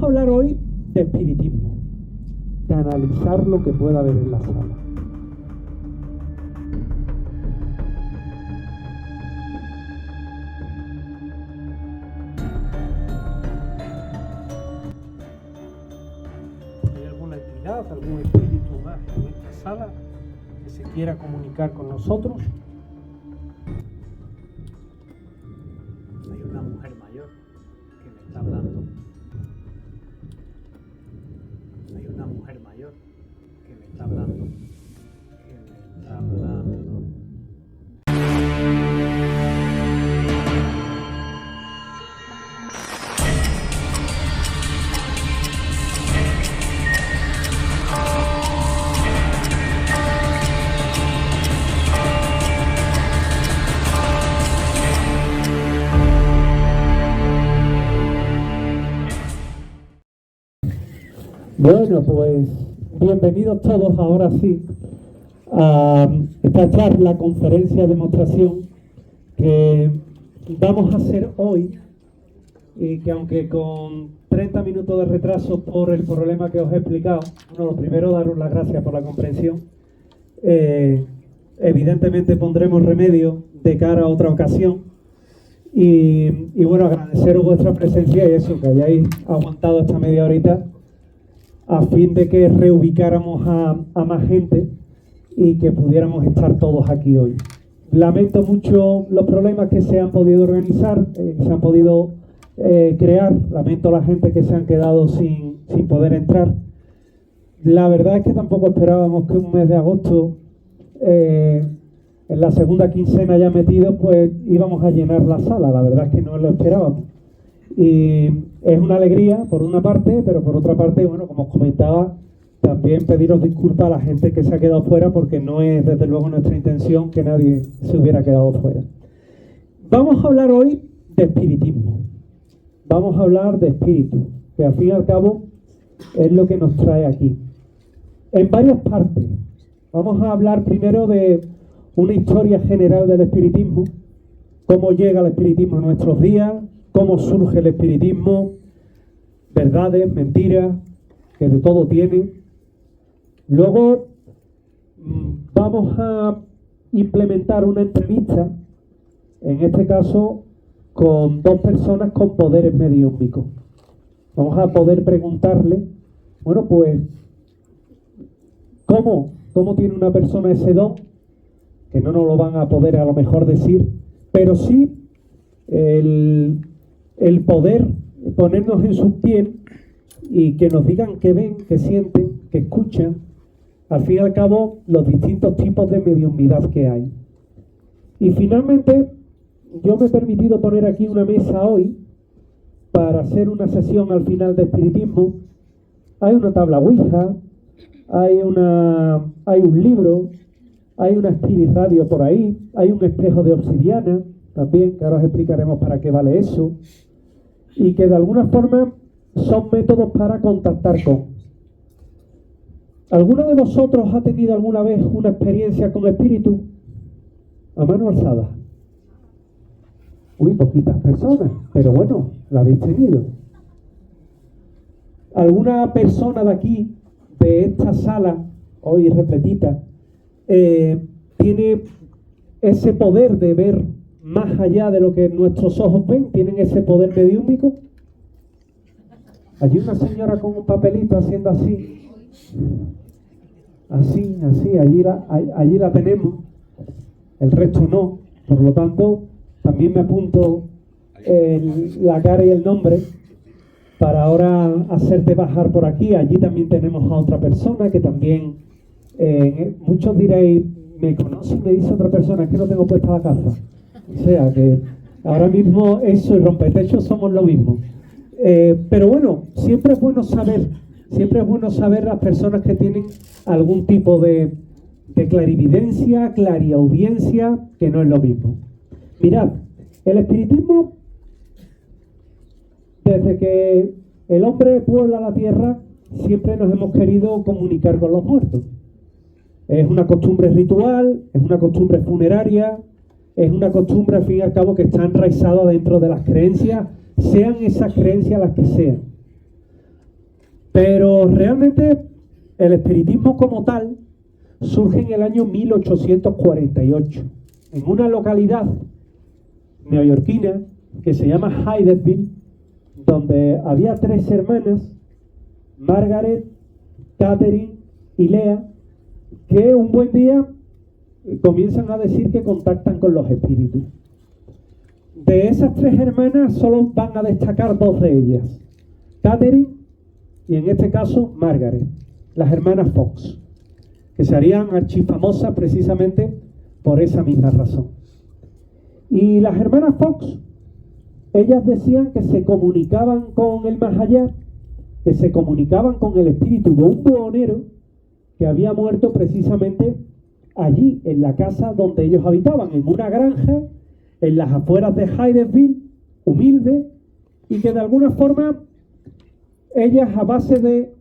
Vamos a hablar hoy de espiritismo, de analizar lo que pueda haber en la sala. ¿Hay alguna entidad, algún espíritu más en esta sala que se quiera comunicar con nosotros? Hay una mujer mayor que me está hablando. Hay una mujer mayor que me está hablando. Bueno, pues bienvenidos todos ahora sí a esta charla, conferencia, demostración que vamos a hacer hoy y que aunque con 30 minutos de retraso por el problema que os he explicado, bueno, lo primero daros las gracias por la comprensión. Evidentemente pondremos remedio de cara a otra ocasión y bueno, agradeceros vuestra presencia y eso, que hayáis aguantado esta media horita a fin de que reubicáramos a más gente y que pudiéramos estar todos aquí hoy. Lamento mucho los problemas que se han podido organizar, que se han podido crear. Lamento a la gente que se han quedado sin poder entrar. La verdad es que tampoco esperábamos que un mes de agosto, en la segunda quincena ya metidos, pues íbamos a llenar la sala. La verdad es que no lo esperábamos. Y es una alegría por una parte, pero por otra parte, bueno, como os comentaba, también pediros disculpas a la gente que se ha quedado fuera, porque no es desde luego nuestra intención que nadie se hubiera quedado fuera. Vamos a hablar hoy de espiritismo. Vamos a hablar de espíritu, que al fin y al cabo es lo que nos trae aquí. En varias partes. Vamos a hablar primero de una historia general del espiritismo, cómo llega el espiritismo a nuestros días, cómo surge el espiritismo, verdades, mentiras, que de todo tiene. Luego vamos a implementar una entrevista, en este caso con dos personas con poderes mediúmnicos. Vamos a poder preguntarle, bueno, pues, ¿cómo tiene una persona ese don? Que no nos lo van a poder a lo mejor decir, pero sí el poder ponernos en su piel y que nos digan que ven, que sienten, que escuchan, al fin y al cabo, los distintos tipos de mediumnidad que hay. Y finalmente, yo me he permitido poner aquí una mesa hoy para hacer una sesión al final de espiritismo. Hay una tabla Ouija, hay un libro, hay una Spirit Radio por ahí, hay un espejo de obsidiana también, que ahora os explicaremos para qué vale eso, y que de alguna forma son métodos para contactar con. ¿Alguno de vosotros ha tenido alguna vez una experiencia con espíritu? A mano alzada. Uy, poquitas personas, pero bueno, la habéis tenido. ¿Alguna persona de aquí, de esta sala, hoy repletita, tiene ese poder de ver más allá de lo que nuestros ojos ven? ¿Tienen ese poder mediúmico? Allí una señora con un papelito haciendo así, allí la tenemos, el resto no. Por lo tanto, también me apunto la cara y el nombre para ahora hacerte bajar por aquí. Allí también tenemos a otra persona que también, muchos diréis, me conoce y me dice otra persona, es que no tengo puesta la gafa. O sea que ahora mismo eso y rompetechos somos lo mismo. Pero bueno, siempre es bueno saber las personas que tienen algún tipo de clarividencia, clariaudiencia, que no es lo mismo. Mirad, el espiritismo, desde que el hombre puebla la tierra, siempre nos hemos querido comunicar con los muertos. Es una costumbre ritual, es una costumbre funeraria, es una costumbre al fin y al cabo que está enraizada dentro de las creencias, sean esas creencias las que sean. Pero realmente el espiritismo como tal surge en el año 1848 en una localidad neoyorquina que se llama Hydesville, donde había 3 hermanas, Margaret, Catherine y Leah, que un buen día comienzan a decir que contactan con los espíritus. De esas 3 hermanas solo van a destacar 2 de ellas, Catherine y en este caso Margaret, las hermanas Fox, que se harían archifamosas precisamente por esa misma razón. Y las hermanas Fox, ellas decían que se comunicaban con el más allá, que se comunicaban con el espíritu de un buhonero que había muerto precisamente allí, en la casa donde ellos habitaban, en una granja, en las afueras de Hydesville, humilde, y que de alguna forma ellas, a base de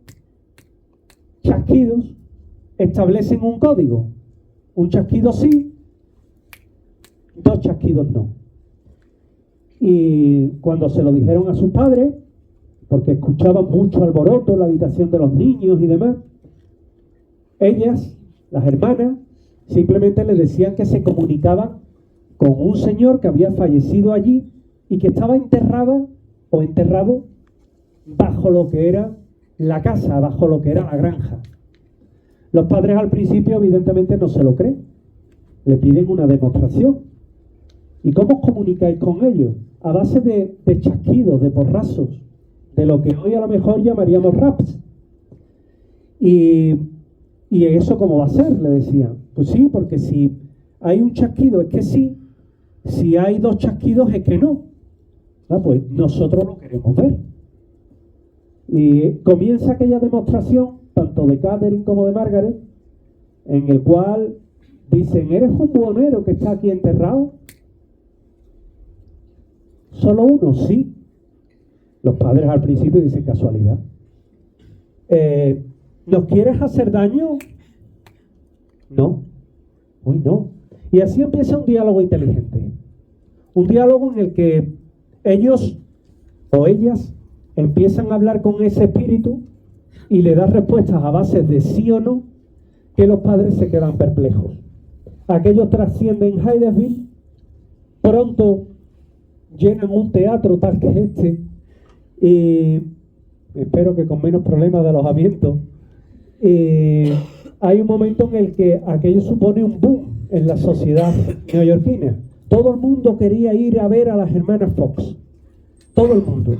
chasquidos, establecen un código. Un chasquido sí, 2 chasquidos no. Y cuando se lo dijeron a sus padres, porque escuchaban mucho alboroto en la habitación de los niños y demás, ellas, las hermanas, simplemente les decían que se comunicaban con un señor que había fallecido allí y que estaba enterrada o enterrado bajo lo que era la casa, bajo lo que era la granja. Los padres al principio evidentemente no se lo creen, le piden una demostración. ¿Y cómo os comunicáis con ellos? A base de chasquidos, de porrazos, de lo que hoy a lo mejor llamaríamos raps. ¿Y eso cómo va a ser?, le decían. Pues sí, porque si hay un chasquido es que sí, si hay 2 chasquidos es que no. Pues nosotros lo queremos ver. Y comienza aquella demostración, tanto de Catherine como de Margaret, en el cual dicen: ¿eres un buhonero que está aquí enterrado? ¿Solo uno? Sí. Los padres al principio dicen: casualidad. ¿Nos quieres hacer daño? No. Uy, no. Y así empieza un diálogo inteligente. Un diálogo en el que ellos o ellas empiezan a hablar con ese espíritu y le dan respuestas a base de sí o no, que los padres se quedan perplejos. Aquellos trascienden Hydesville, pronto llenan un teatro tal que este, y espero que con menos problemas de alojamiento. Hay un momento en el que aquello supone un boom en la sociedad neoyorquina. Todo el mundo quería ir a ver a las hermanas Fox. Todo el mundo.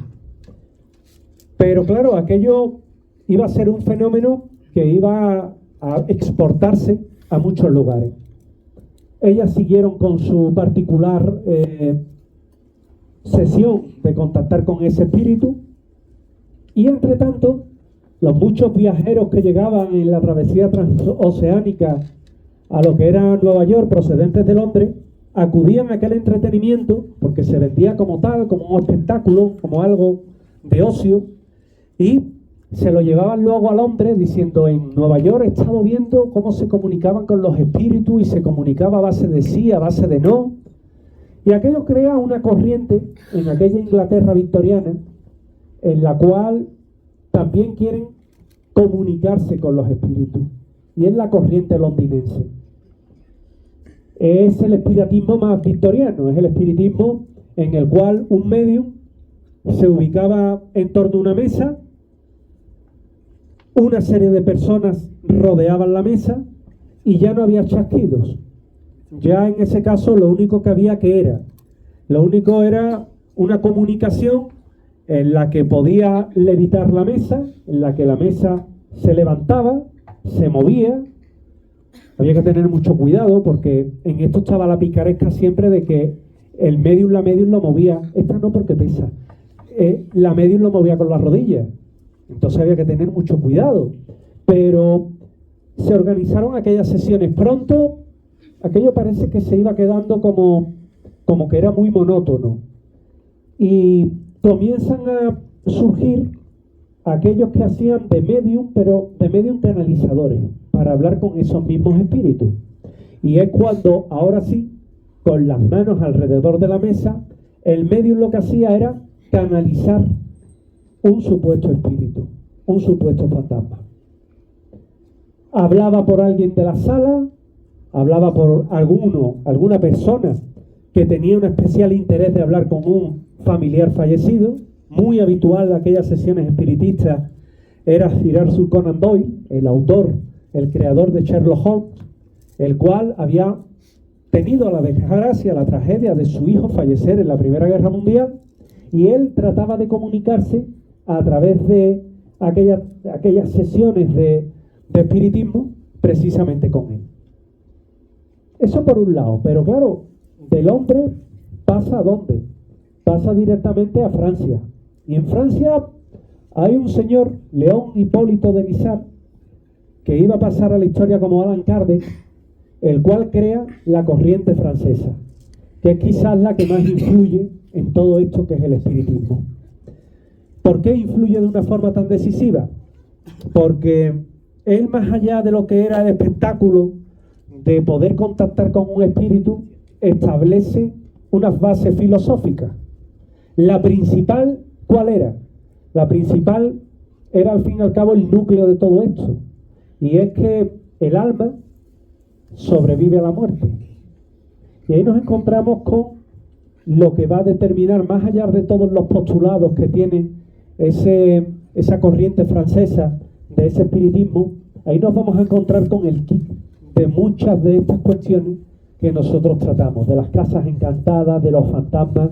Pero claro, aquello iba a ser un fenómeno que iba a exportarse a muchos lugares. Ellas siguieron con su particular sesión de contactar con ese espíritu, y entre tanto los muchos viajeros que llegaban en la travesía transoceánica a lo que era Nueva York procedentes de Londres acudían a aquel entretenimiento porque se vendía como tal, como un espectáculo, como algo de ocio, y se lo llevaban luego a Londres diciendo: en Nueva York he estado viendo cómo se comunicaban con los espíritus y se comunicaba a base de sí, a base de no. Y aquello crea una corriente en aquella Inglaterra victoriana en la cual también quieren comunicarse con los espíritus. Y es la corriente londinense. Es el espiritismo más victoriano, es el espiritismo en el cual un medium se ubicaba en torno a una mesa, una serie de personas rodeaban la mesa y ya no había chasquidos. Ya en ese caso lo único que había era una comunicación en la que podía levitar la mesa, en la que la mesa se levantaba, se movía. Había que tener mucho cuidado porque en esto estaba la picaresca siempre de que la medium lo movía. Esta no, porque pesa. La medium lo movía con las rodillas. Entonces había que tener mucho cuidado. Pero se organizaron aquellas sesiones. Pronto aquello parece que se iba quedando como que era muy monótono. Y comienzan a surgir aquellos que hacían de medium, pero de medium canalizadores, para hablar con esos mismos espíritus. Y es cuando, ahora sí, con las manos alrededor de la mesa, el medium lo que hacía era canalizar un supuesto espíritu. un supuesto fantasma. Hablaba por alguien de la sala, hablaba por alguna persona que tenía un especial interés de hablar con un familiar fallecido. Muy habitual en aquellas sesiones espiritistas era Sir Arthur Conan Doyle, el autor, el creador de Sherlock Holmes, el cual había tenido la desgracia, la tragedia de su hijo fallecer en la Primera Guerra Mundial, y él trataba de comunicarse a través de aquellas sesiones de espiritismo precisamente con él. Eso por un lado, pero claro, del hombre pasa ¿a dónde? Pasa directamente a Francia. Y en Francia hay un señor, León Hipólito de Nisard, que iba a pasar a la historia como Allan Kardec, el cual crea la corriente francesa, que es quizás la que más influye en todo esto que es el espiritismo. ¿Por qué influye de una forma tan decisiva? Porque él, más allá de lo que era el espectáculo de poder contactar con un espíritu, establece unas bases filosóficas. La principal, ¿cuál era? La principal era al fin y al cabo el núcleo de todo esto, y es que el alma sobrevive a la muerte. Y ahí nos encontramos con lo que va a determinar, más allá de todos los postulados que tiene esa corriente francesa de ese espiritismo, ahí nos vamos a encontrar con el kit de muchas de estas cuestiones que nosotros tratamos, de las casas encantadas, de los fantasmas,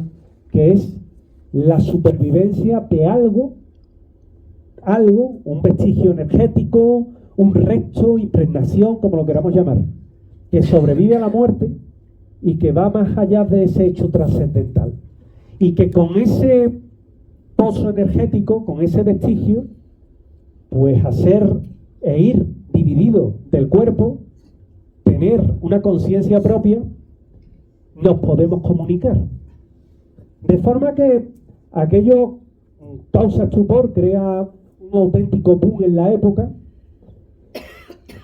que es la supervivencia de algo, un vestigio energético, un resto, impregnación, como lo queramos llamar, que sobrevive a la muerte y que va más allá de ese hecho trascendental. Y que con ese pozo energético, con ese vestigio, pues hacer e ir dividido del cuerpo, tener una conciencia propia, nos podemos comunicar. De forma que aquello causa estupor, crea un auténtico boom en la época.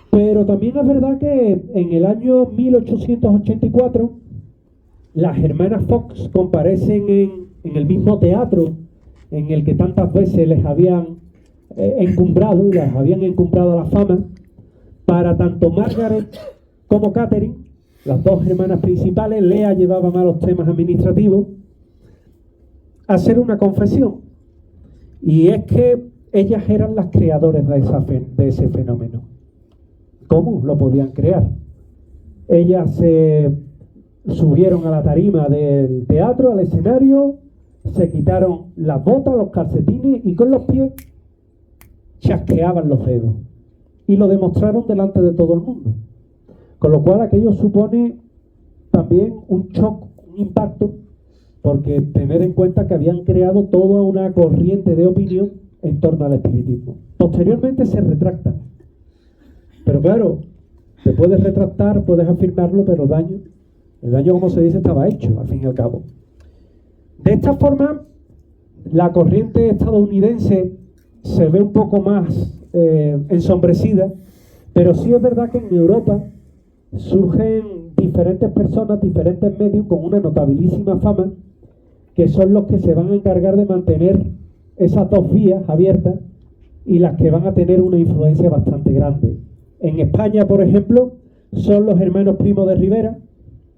Pero también es verdad que en el año 1884 las hermanas Fox comparecen en el mismo teatro en el que tantas veces les habían encumbrado, les habían encumbrado la fama, para tanto Margaret como Catherine, las dos hermanas principales. Lea llevaba más los temas administrativos, a hacer una confesión, y es que ellas eran las creadoras de ese fenómeno. ¿Cómo lo podían crear? Ellas se subieron a la tarima del teatro, al escenario, se quitaron las botas, los calcetines, y con los pies chasqueaban los dedos, y lo demostraron delante de todo el mundo. Con lo cual aquello supone también un shock, un impacto, porque tener en cuenta que habían creado toda una corriente de opinión en torno al espiritismo. Posteriormente se retractan. Pero claro, te puedes retractar, puedes afirmarlo, pero el daño, como se dice, estaba hecho, al fin y al cabo. De esta forma, la corriente estadounidense se ve un poco más ensombrecida, pero sí es verdad que en Europa surgen diferentes personas, diferentes medios con una notabilísima fama, que son los que se van a encargar de mantener esas dos vías abiertas y las que van a tener una influencia bastante grande. En España, por ejemplo, son los hermanos Primo de Rivera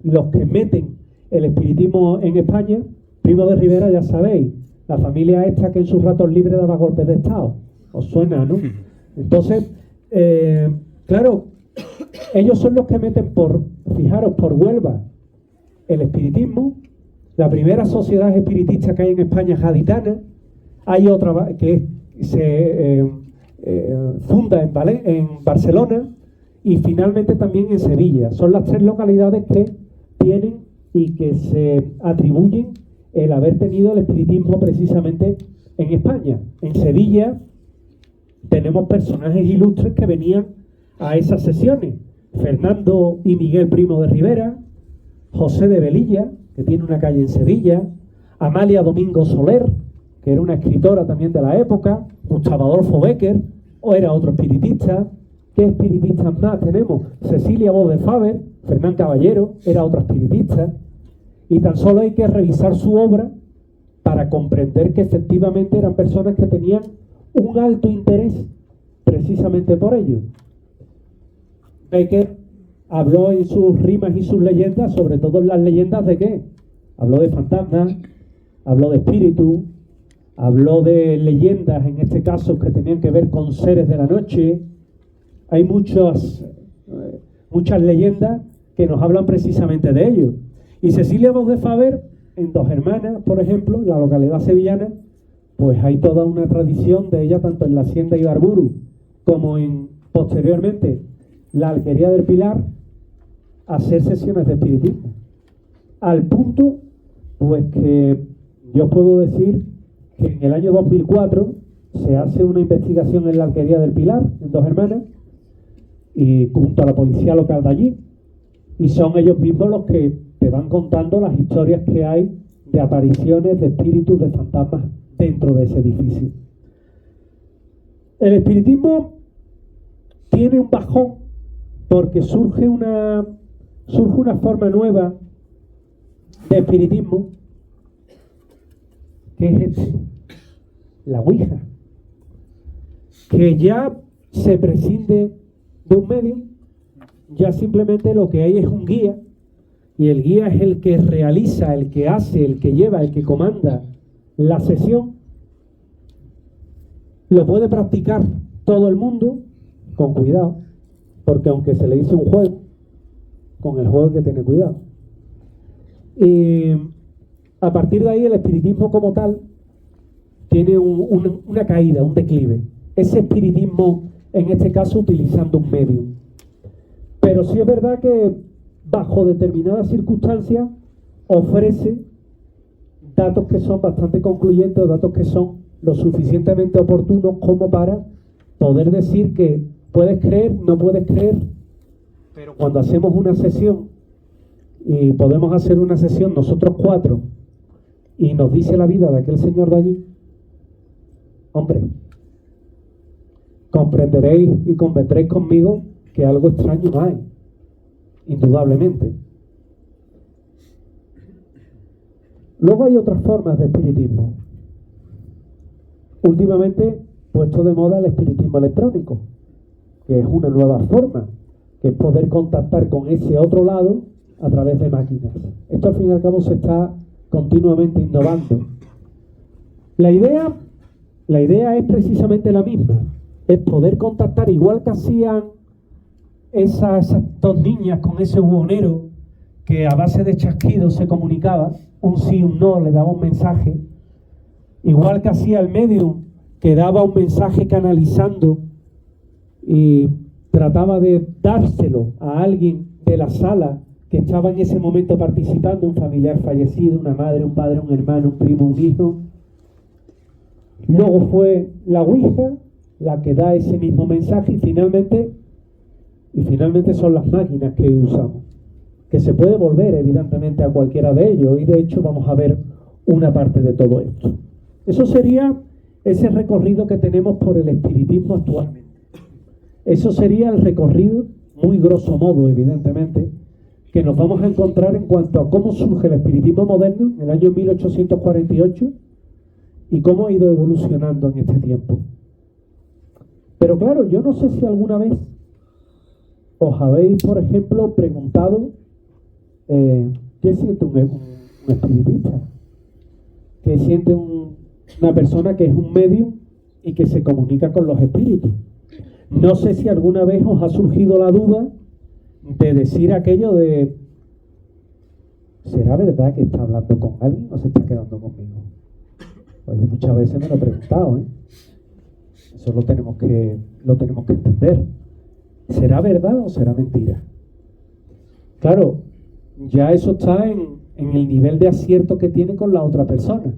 los que meten el espiritismo en España. Primo de Rivera, ya sabéis, la familia esta que en sus ratos libres daba golpes de estado. ¿Os suena, no? Entonces, claro, ellos son los que meten fijaros, por Huelva el espiritismo. La primera sociedad espiritista que hay en España es gaditana. Hay otra que se funda en Barcelona, y finalmente también en Sevilla. Son las tres localidades que tienen y que se atribuyen el haber tenido el espiritismo precisamente en España. En Sevilla tenemos personajes ilustres que venían a esas sesiones: Fernando y Miguel Primo de Rivera, José de Velilla, que tiene una calle en Sevilla, Amalia Domingo Soler, que era una escritora también de la época, Gustavo Adolfo Bécquer, o era otro espiritista. ¿Qué espiritistas más tenemos? Cecilia Bode Faber, Fernán Caballero, era otra espiritista. Y tan solo hay que revisar su obra para comprender que efectivamente eran personas que tenían un alto interés precisamente por ello. Becker habló en sus rimas y sus leyendas, sobre todo en las leyendas de qué. Habló de fantasmas, habló de espíritus, habló de leyendas, en este caso, que tenían que ver con seres de la noche. Hay muchas leyendas que nos hablan precisamente de ello. Y Cecilia Bous de Faber, en Dos Hermanas, por ejemplo, en la localidad sevillana, pues hay toda una tradición de ella, tanto en la Hacienda Ibarburu como en, posteriormente, la Alquería del Pilar, hacer sesiones de espiritismo. Al punto, pues que yo puedo decir que en el año 2004 se hace una investigación en la Alquería del Pilar, en Dos Hermanas, y junto a la policía local de allí, y son ellos mismos los que te van contando las historias que hay de apariciones, de espíritus, de fantasmas dentro de ese edificio. El espiritismo tiene un bajón porque surge una forma nueva de espiritismo, que es la Ouija, que ya se prescinde de un medio, ya simplemente lo que hay es un guía, y el guía es el que realiza, el que hace, el que lleva, el que comanda la sesión. Lo puede practicar todo el mundo, con cuidado, porque aunque se le dice un juego, con el juego hay que tener cuidado. Y a partir de ahí el espiritismo como tal tiene una caída, un declive. Ese espiritismo, en este caso, utilizando un medio. Pero sí es verdad que bajo determinadas circunstancias ofrece datos que son bastante concluyentes, datos que son lo suficientemente oportunos como para poder decir que puedes creer, no puedes creer, pero cuando hacemos una sesión, y podemos hacer una sesión nosotros 4, y nos dice la vida de aquel señor de allí, hombre, comprenderéis y convendréis conmigo que algo extraño hay, indudablemente. Luego hay otras formas de espiritismo. Últimamente puesto de moda el espiritismo electrónico, que es una nueva forma, que es poder contactar con ese otro lado a través de máquinas. Esto al fin y al cabo se está continuamente innovando. La idea es precisamente la misma, es poder contactar igual que hacían esas 2 niñas con ese buhonero que a base de chasquidos se comunicaba, un sí, un no, le daba un mensaje, igual que hacía el medium que daba un mensaje canalizando y trataba de dárselo a alguien de la sala que estaba en ese momento participando, un familiar fallecido, una madre, un padre, un hermano, un primo, un hijo. Luego fue la Ouija la que da ese mismo mensaje, y finalmente son las máquinas que usamos, que se puede volver evidentemente a cualquiera de ellos, y de hecho vamos a ver una parte de todo esto. Eso sería ese recorrido que tenemos por el espiritismo actualmente. Eso sería el recorrido, muy grosso modo evidentemente, que nos vamos a encontrar en cuanto a cómo surge el espiritismo moderno en el año 1848 y cómo ha ido evolucionando en este tiempo. Pero claro, yo no sé si alguna vez os habéis, por ejemplo, preguntado ¿qué siente un espiritista? ¿Qué siente una persona que es un medium y que se comunica con los espíritus? No sé si alguna vez os ha surgido la duda de decir aquello de ¿será verdad que está hablando con alguien o se está quedando conmigo? Oye, muchas veces me lo he preguntado, Eso lo tenemos que entender. ¿Será verdad o será mentira? Claro, ya eso está en el nivel de acierto que tiene con la otra persona.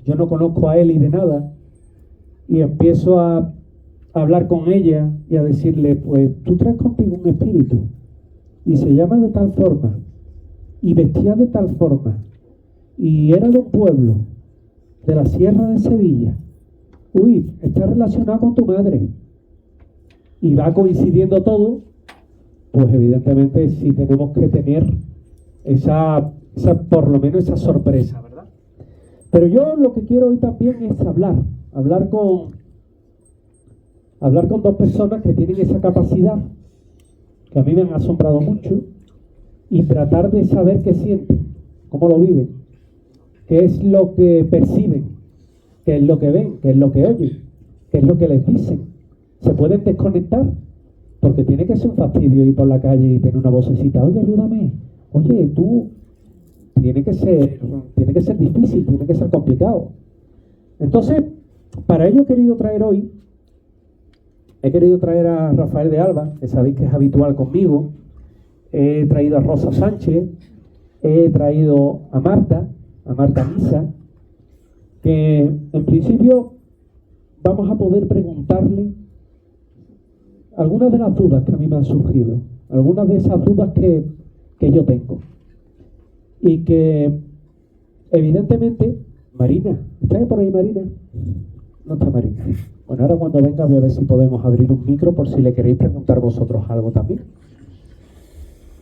Yo no conozco a él y de nada, y empiezo a hablar con ella y a decirle, pues tú traes contigo un espíritu, y se llama de tal forma, y vestía de tal forma, y era de un pueblo, de la Sierra de Sevilla. Uy, está relacionado con tu madre. Y va coincidiendo todo, pues evidentemente sí tenemos que tener esa por lo menos esa sorpresa, ¿verdad? Pero yo lo que quiero hoy también es hablar hablar con dos personas que tienen esa capacidad, que a mí me han asombrado mucho, y tratar de saber qué sienten, cómo lo viven, qué es lo que perciben, qué es lo que ven, qué es lo que oyen, qué es lo que les dicen. ¿Se pueden desconectar? Porque tiene que ser un fastidio ir por la calle y tener una vocecita, oye, ayúdame, oye, tú, tiene que ser difícil, tiene que ser complicado. Entonces, para ello he querido traer a Rafael de Alba, que sabéis que es habitual conmigo, he traído a Rosa Sánchez, he traído a Marta Misa, que en principio vamos a poder preguntarle algunas de las dudas que a mí me han surgido, algunas de esas dudas que yo tengo. Y que, evidentemente, Marina, ¿está por ahí Marina? No está Marina. Bueno, ahora cuando venga voy a ver si podemos abrir un micro por si le queréis preguntar vosotros algo también.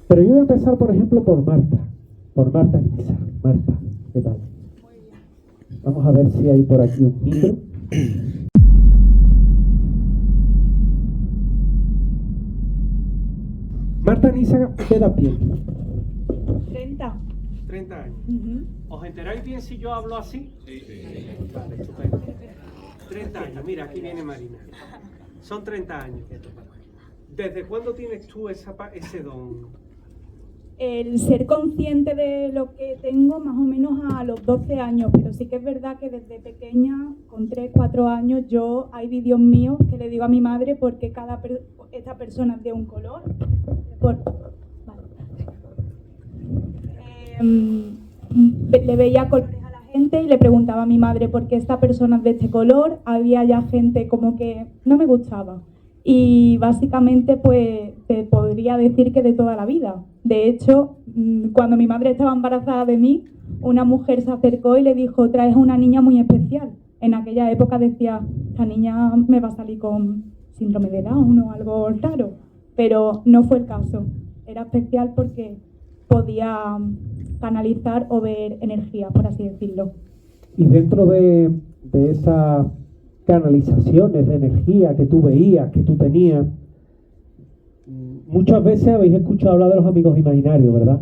Pero yo voy a empezar, por ejemplo, por Marta Nisa. Marta, ¿qué tal? Vamos a ver si hay por aquí un micro. Marta Nisa, ¿qué edad tiene? 30 años. ¿Os enteráis bien si yo hablo así? Sí. Vale, estupendo. 30 años, mira, aquí viene Marina. Son 30 años. ¿Desde cuándo tienes tú ese don? El ser consciente de lo que tengo más o menos a los 12 años, pero sí que es verdad que desde pequeña, con 3, 4 años, hay vídeos míos que le digo a mi madre porque esta persona es de un color. Le veía colores a la gente y le preguntaba a mi madre por qué esta persona es de este color. Había ya gente como que no me gustaba. Y básicamente pues te podría decir que de toda la vida. De hecho, cuando mi madre estaba embarazada de mí, una mujer se acercó y le dijo, traes a una niña muy especial. En aquella época decía, esta niña me va a salir con síndrome de Down o algo raro. Pero no fue el caso. Era especial porque podía canalizar o ver energía, por así decirlo. Y dentro de esas canalizaciones de energía que tú veías, que tú tenías, muchas veces habéis escuchado hablar de los amigos imaginarios, ¿verdad?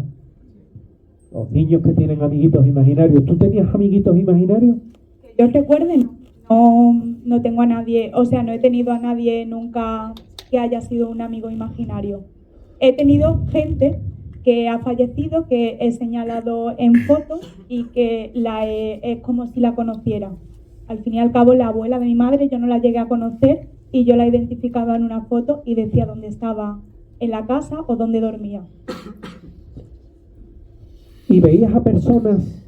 Los niños que tienen amiguitos imaginarios. ¿Tú tenías amiguitos imaginarios? Que yo recuerde, no tengo a nadie, o sea, no he tenido a nadie nunca que haya sido un amigo imaginario. He tenido gente que ha fallecido, que he señalado en fotos y que es como si la conociera. Al fin y al cabo, la abuela de mi madre yo no la llegué a conocer y yo la identificaba en una foto y decía dónde estaba en la casa o dónde dormía. ¿Y veías a personas?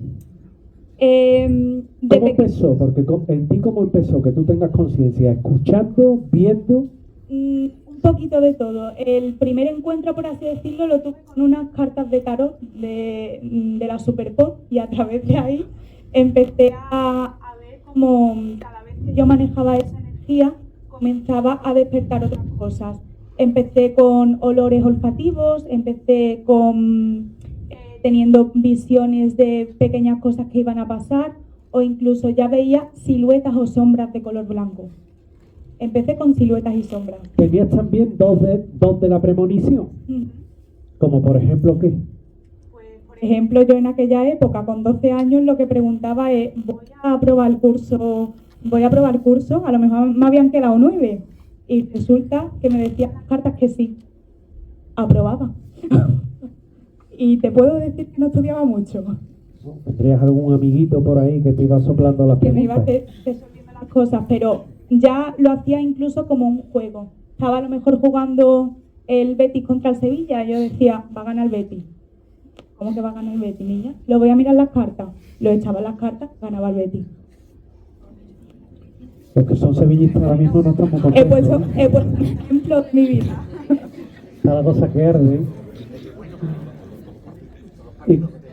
¿Cómo empezó? Porque en ti, ¿cómo empezó? Que tú tengas conciencia, escuchando, viendo. Un poquito de todo. El primer encuentro, por así decirlo, lo tuve con unas cartas de tarot de la Superpop y a través de ahí empecé a ver como cada vez que yo manejaba esa energía comenzaba a despertar otras cosas. Empecé con olores olfativos, empecé con teniendo visiones de pequeñas cosas que iban a pasar o incluso ya veía siluetas o sombras de color blanco. Empecé con siluetas y sombras. ¿Tenías también dos de la premonición? Como por ejemplo, ¿qué? Pues, por ejemplo, yo en aquella época, con 12 años, lo que preguntaba es, voy a aprobar curso, a lo mejor me habían quedado 9. Y resulta que me decían las cartas que sí, aprobaba. Y te puedo decir que no estudiaba mucho. ¿Tendrías algún amiguito por ahí que te iba soplando las preguntas? Que me iba resolviendo las cosas, pero ya lo hacía incluso como un juego. Estaba a lo mejor jugando el Betis contra el Sevilla y yo decía, va a ganar el Betis. ¿Cómo que va a ganar el Betis, niña? Lo voy a mirar las cartas. Lo echaba en las cartas, ganaba el Betis. Los que son sevillistas ahora mismo no estamos contentos. He puesto un ejemplo de mi vida. Está la cosa que arde.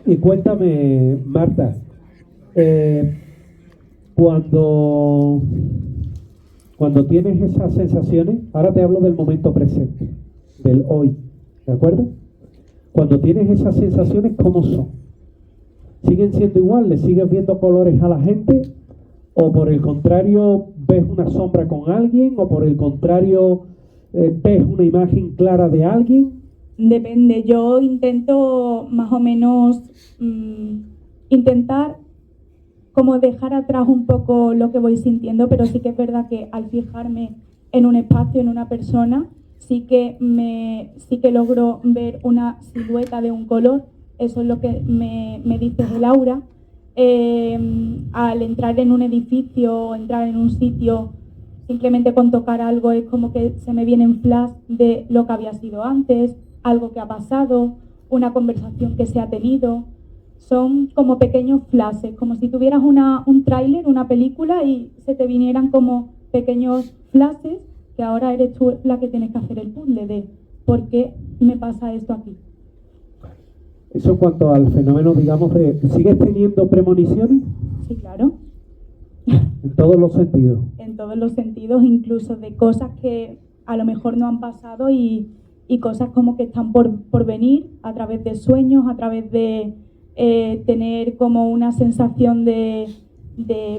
Y cuéntame, Marta, cuando tienes esas sensaciones, ahora te hablo del momento presente, del hoy, ¿de acuerdo? Cuando tienes esas sensaciones, ¿cómo son? ¿Siguen siendo igual? ¿Le sigues viendo colores a la gente? ¿O por el contrario, ves una sombra con alguien o por el contrario ves una imagen clara de alguien? Depende, yo intento más o menos intentar como dejar atrás un poco lo que voy sintiendo, pero sí que es verdad que al fijarme en un espacio, en una persona, sí que logro ver una silueta de un color. Eso es lo que me dice el aura. Al entrar en un edificio, entrar en un sitio, simplemente con tocar algo es como que se me vienen flash de lo que había sido antes, algo que ha pasado, una conversación que se ha tenido. Son como pequeños flashes, como si tuvieras un tráiler, una película y se te vinieran como pequeños flashes que ahora eres tú la que tienes que hacer el puzzle de ¿por qué me pasa esto aquí? Eso en cuanto al fenómeno, digamos, ¿sigues teniendo premoniciones? Sí, claro. En todos los sentidos. En todos los sentidos, incluso de cosas que a lo mejor no han pasado y cosas como que están por venir a través de sueños, a través de tener como una sensación de,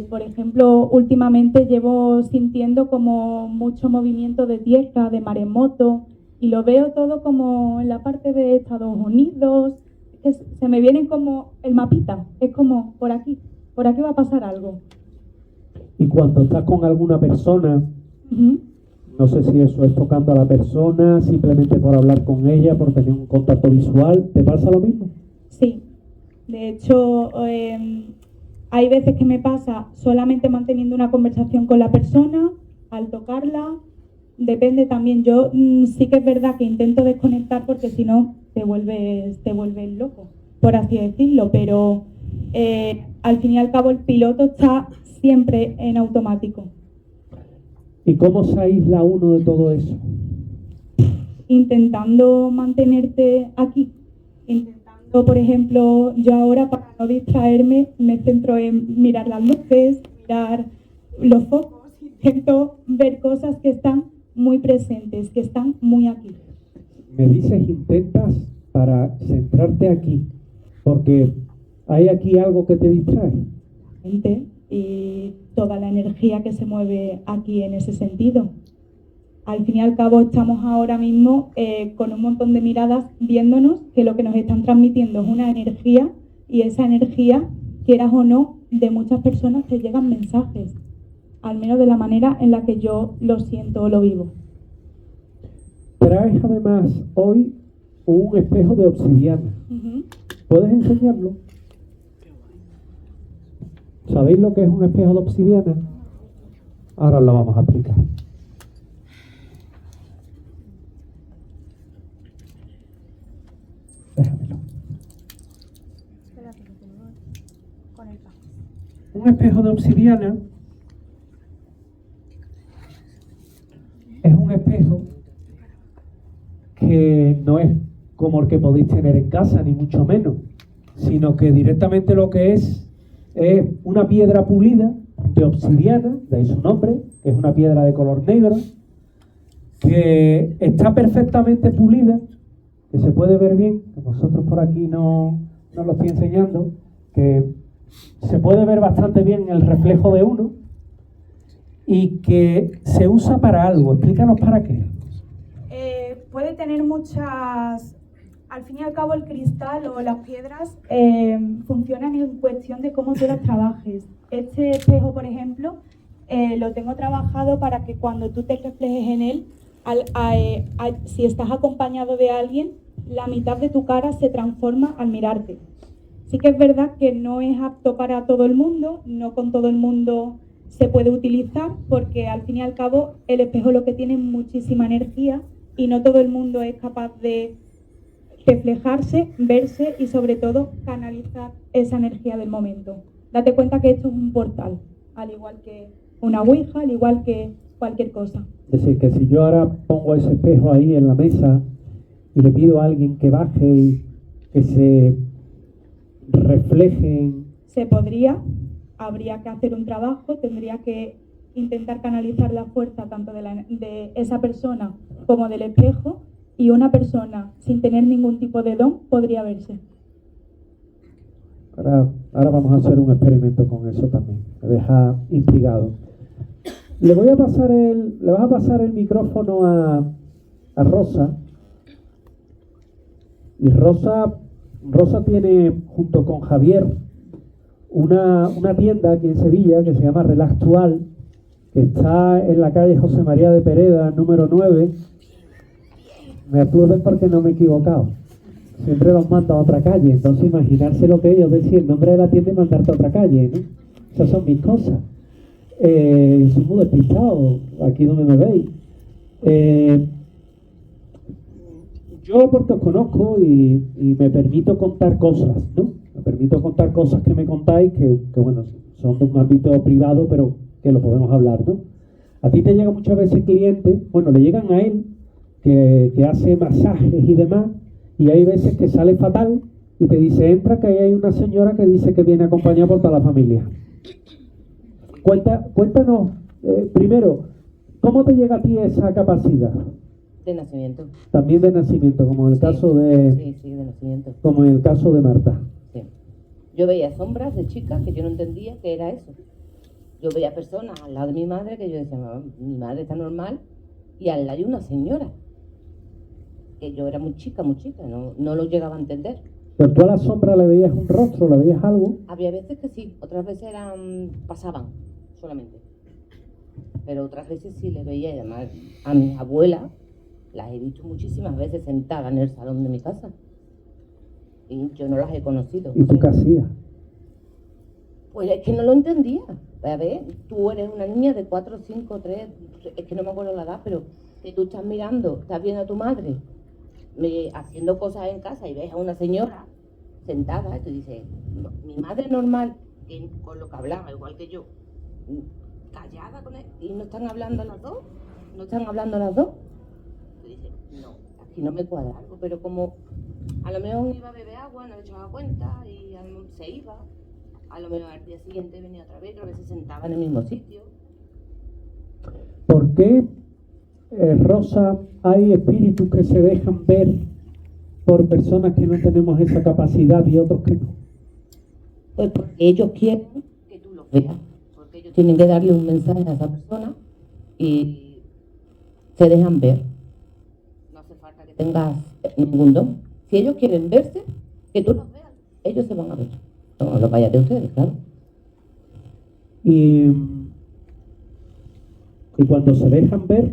por ejemplo, últimamente llevo sintiendo como mucho movimiento de tierra, de maremoto, y lo veo todo como en la parte de Estados Unidos, que se me vienen como el mapita, es como por aquí va a pasar algo. Y cuando estás con alguna persona, no sé si eso es tocando a la persona, simplemente por hablar con ella, por tener un contacto visual, ¿te pasa lo mismo? Sí, de hecho hay veces que me pasa solamente manteniendo una conversación con la persona, al tocarla, depende también. Yo sí que es verdad que intento desconectar porque si no te vuelves loco, por así decirlo, pero al fin y al cabo el piloto está siempre en automático. ¿Y cómo se aísla uno de todo eso? Intentando mantenerte aquí, intentando, por ejemplo, yo ahora para no distraerme me centro en mirar las luces, mirar los focos, intento ver cosas que están muy presentes, que están muy aquí. Me dices intentas para centrarte aquí, porque hay aquí algo que te distrae. Y toda la energía que se mueve aquí en ese sentido. Al fin y al cabo estamos ahora mismo con un montón de miradas viéndonos, que lo que nos están transmitiendo es una energía, y esa energía, quieras o no, de muchas personas te llegan mensajes, al menos de la manera en la que yo lo siento o lo vivo. Traes además hoy un espejo de obsidiana. ¿Puedes enseñarlo? ¿Sabéis lo que es un espejo de obsidiana? Ahora lo vamos a explicar. Déjamelo. Un espejo de obsidiana es un espejo que no es como el que podéis tener en casa, ni mucho menos, sino que directamente lo que es una piedra pulida de obsidiana, de ahí su nombre, que es una piedra de color negro, que está perfectamente pulida, que se puede ver bien, que vosotros por aquí no lo estoy enseñando, que se puede ver bastante bien el reflejo de uno y que se usa para algo. Explícanos para qué. Puede tener muchas... Al fin y al cabo el cristal o las piedras funcionan en cuestión de cómo tú las trabajes. Este espejo, por ejemplo, lo tengo trabajado para que cuando tú te reflejes en él, si estás acompañado de alguien, la mitad de tu cara se transforma al mirarte. Sí que es verdad que no es apto para todo el mundo, no con todo el mundo se puede utilizar, porque al fin y al cabo el espejo lo que tiene es muchísima energía y no todo el mundo es capaz de reflejarse, verse y sobre todo canalizar esa energía del momento. Date cuenta que esto es un portal, al igual que una ouija, al igual que cualquier cosa. Es decir, que si yo ahora pongo ese espejo ahí en la mesa y le pido a alguien que baje y que se refleje en... Se podría, habría que hacer un trabajo, tendría que intentar canalizar la fuerza tanto de esa persona como del espejo, y una persona sin tener ningún tipo de don podría verse. Ahora vamos a hacer un experimento con eso también, me deja intrigado. Le vas a pasar el micrófono a Rosa. Y Rosa tiene, junto con Javier, una tienda aquí en Sevilla que se llama Relaxtual, que está en la calle José María de Pereda, número 9. Me aturden porque no me he equivocado. Siempre los mando a otra calle, entonces imaginarse lo que ellos decían, el nombre de la tienda y mandarte a otra calle, ¿no? Esas son mis cosas. Soy muy despistado, aquí donde me veis. Yo porque os conozco y me permito contar cosas, ¿no? Me permito contar cosas que me contáis que bueno, son de un ámbito privado, pero que lo podemos hablar, ¿no? A ti te llegan muchas veces clientes, bueno, le llegan a él, que hace masajes y demás, y hay veces que sale fatal y te dice, entra, que ahí hay una señora que dice que viene acompañada por toda la familia. Cuéntanos, primero, ¿cómo te llega a ti esa capacidad? De nacimiento. También de nacimiento, como en el caso de... Sí, de nacimiento. Como en el caso de Marta. Sí. Yo veía sombras de chicas que yo no entendía qué era eso. Yo veía personas al lado de mi madre que yo decía, mi madre está normal, y al lado hay una señora. Que yo era muy chica, no lo llegaba a entender. ¿Pero tú a la sombra le veías un rostro, le veías algo? Había veces que sí, otras veces pasaban solamente. Pero otras veces sí le veía, y además a mis abuelas las he visto muchísimas veces sentadas en el salón de mi casa. Y yo no las he conocido. ¿Y tú qué hacías? Pues es que no lo entendía. A ver, tú eres una niña de 4, 5, 3, es que no me acuerdo la edad, pero que tú estás mirando, estás viendo a tu madre haciendo cosas en casa y ves a una señora sentada y tú dices, no, mi madre es normal, con lo que hablaba, igual que yo, callada con él, y no están hablando las dos, Tú dices, no, aquí no me cuadra algo, pero como a lo mejor iba a beber agua, no le echaba cuenta y se iba, a lo mejor al día siguiente venía otra vez se sentaba en el mismo sitio. ¿Por qué, Rosa, hay espíritus que se dejan ver por personas que no tenemos esa capacidad y otros que no? Pues porque ellos quieren que tú los veas, porque ellos tienen que darle un mensaje a esa persona y se dejan ver. No hace falta que tengas ningún don. Si ellos quieren verse, que tú los veas, ellos se van a ver. No los vayas de ustedes, claro. Y cuando se dejan ver,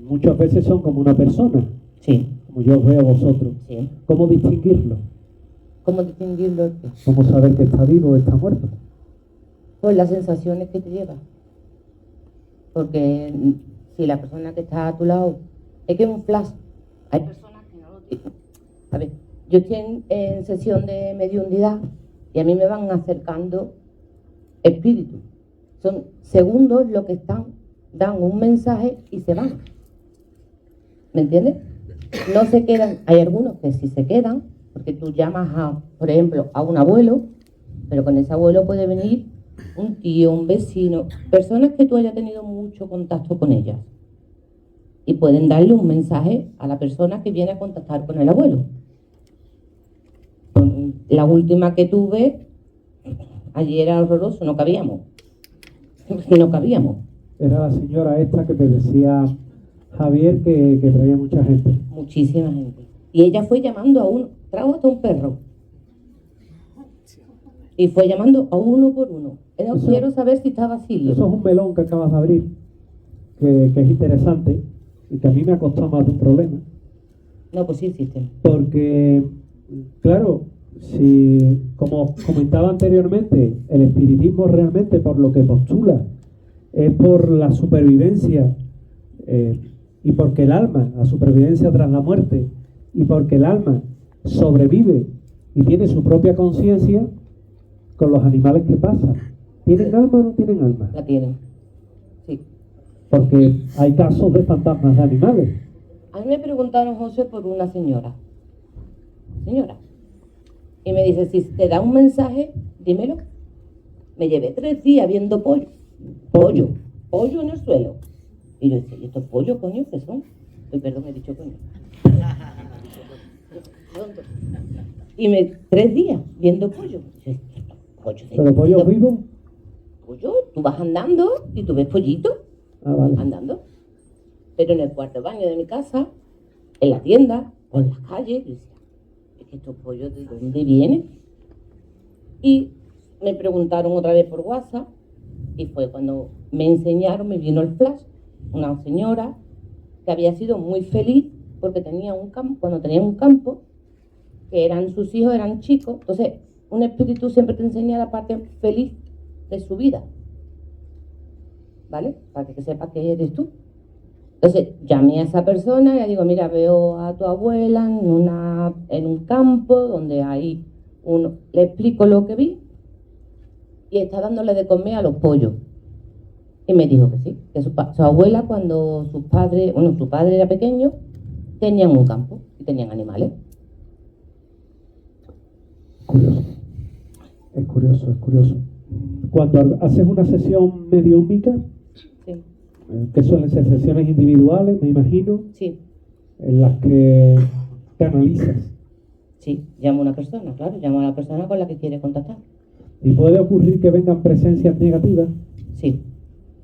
muchas veces son como una persona. Sí. Como yo os veo a vosotros. Sí. ¿Cómo distinguirlo? ¿Cómo distinguirlo? ¿Cómo saber que está vivo o está muerto? Pues las sensaciones que te lleva. Porque si la persona que está a tu lado, es que es un flash. Hay personas que no lo tienen. A ver, yo estoy en sesión de mediunidad y a mí me van acercando espíritus. Son segundos lo que dan un mensaje y se van. ¿Me entiendes? No se quedan, hay algunos que sí se quedan, porque tú llamas por ejemplo, a un abuelo, pero con ese abuelo puede venir un tío, un vecino, personas que tú hayas tenido mucho contacto con ellas. Y pueden darle un mensaje a la persona que viene a contactar con el abuelo. La última que tuve, ayer era horroroso, no cabíamos. Era la señora esta que te decía Javier que traía mucha gente. Muchísima gente. Y ella fue llamando a uno, trajo hasta un perro. Y fue llamando a uno por uno. Quiero saber si está vacío. Eso es un melón que acabas de abrir, que es interesante y que a mí me ha costado más de un problema. No, pues sí existen. Porque, claro, si, como comentaba anteriormente, el espiritismo realmente por lo que postula es por la supervivencia y porque el alma, la supervivencia tras la muerte, y porque el alma sobrevive y tiene su propia conciencia con los animales que pasan. ¿Tienen alma o no tienen alma? La tienen, sí. Porque hay casos de fantasmas de animales. A mí me preguntaron, José, por una señora. Y me dice, si te da un mensaje, dímelo. Me llevé 3 días viendo pollo en el suelo. Y yo decía, ¿y estos pollos, coño, qué son? Uy, perdón, he dicho coño. Y 3 días viendo pollo. ¿Pero pollos vivos? Pollo pollo, tú vas andando y tú ves pollitos Ah, vale. andando. Pero en el cuarto de baño de mi casa, en la tienda o en la calle, yo decía, es que estos pollos de dónde vienen. Y me preguntaron otra vez por WhatsApp y fue cuando me enseñaron, me vino el flash, una señora que había sido muy feliz porque tenía un campo, cuando tenía un campo, que eran sus hijos, eran chicos, entonces un espíritu siempre te enseña la parte feliz de su vida, ¿vale? Para que sepas que eres tú. Entonces llamé a esa persona y le digo, mira, veo a tu abuela en un campo donde hay uno, le explico lo que vi y está dándole de comer a los pollos. Y me dijo que sí, que su abuela cuando su padre era pequeño, tenían un campo y tenían animales. Curioso. Es curioso, es curioso. Cuando haces una sesión mediúmica, Sí, que suelen ser sesiones individuales, me imagino, sí, en las que te analizas. sí, llamo a una persona, claro, llamo a la persona con la que quiere contactar. Y puede ocurrir que vengan presencias negativas, Sí,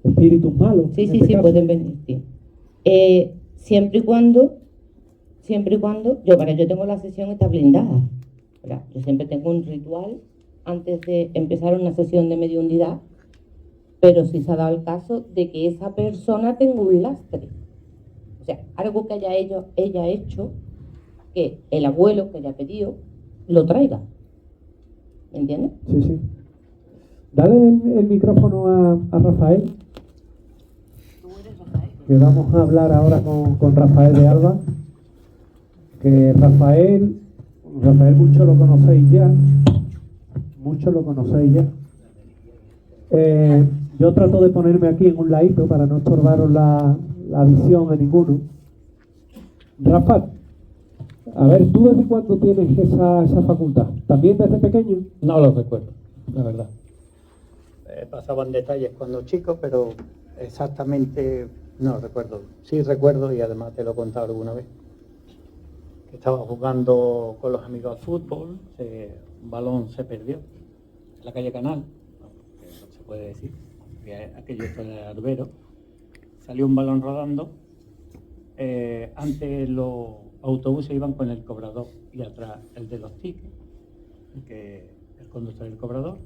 espíritus malos. sí, en sí, este sí, caso. pueden venir, sí. Siempre y cuando, yo tengo la sesión está blindada. ¿Verdad? Yo siempre tengo un ritual antes de empezar una sesión de mediunidad, pero si se ha dado el caso de que esa persona tenga un lastre. O sea, algo que ella hecho, que el abuelo que le ha pedido, lo traiga. ¿Me entiendes? Sí, sí. Dale el micrófono a Rafael, que vamos a hablar ahora con Rafael de Alba. Que Rafael muchos lo conocéis ya. Yo trato de ponerme aquí en un ladito para no estorbaros la visión a ninguno. Rafa, a ver, ¿tú desde cuándo tienes esa facultad? ¿También desde pequeño? No lo recuerdo, la verdad. Pasaban detalles cuando chico, pero exactamente no recuerdo. Sí recuerdo, y además te lo he contado alguna vez, que estaba jugando con los amigos al fútbol, un balón se perdió en la calle Canal, que no se puede decir, que aquello fue en el Albero, salió un balón rodando, antes los autobuses iban con el cobrador y atrás el de los tickets, el conductor del cobrador,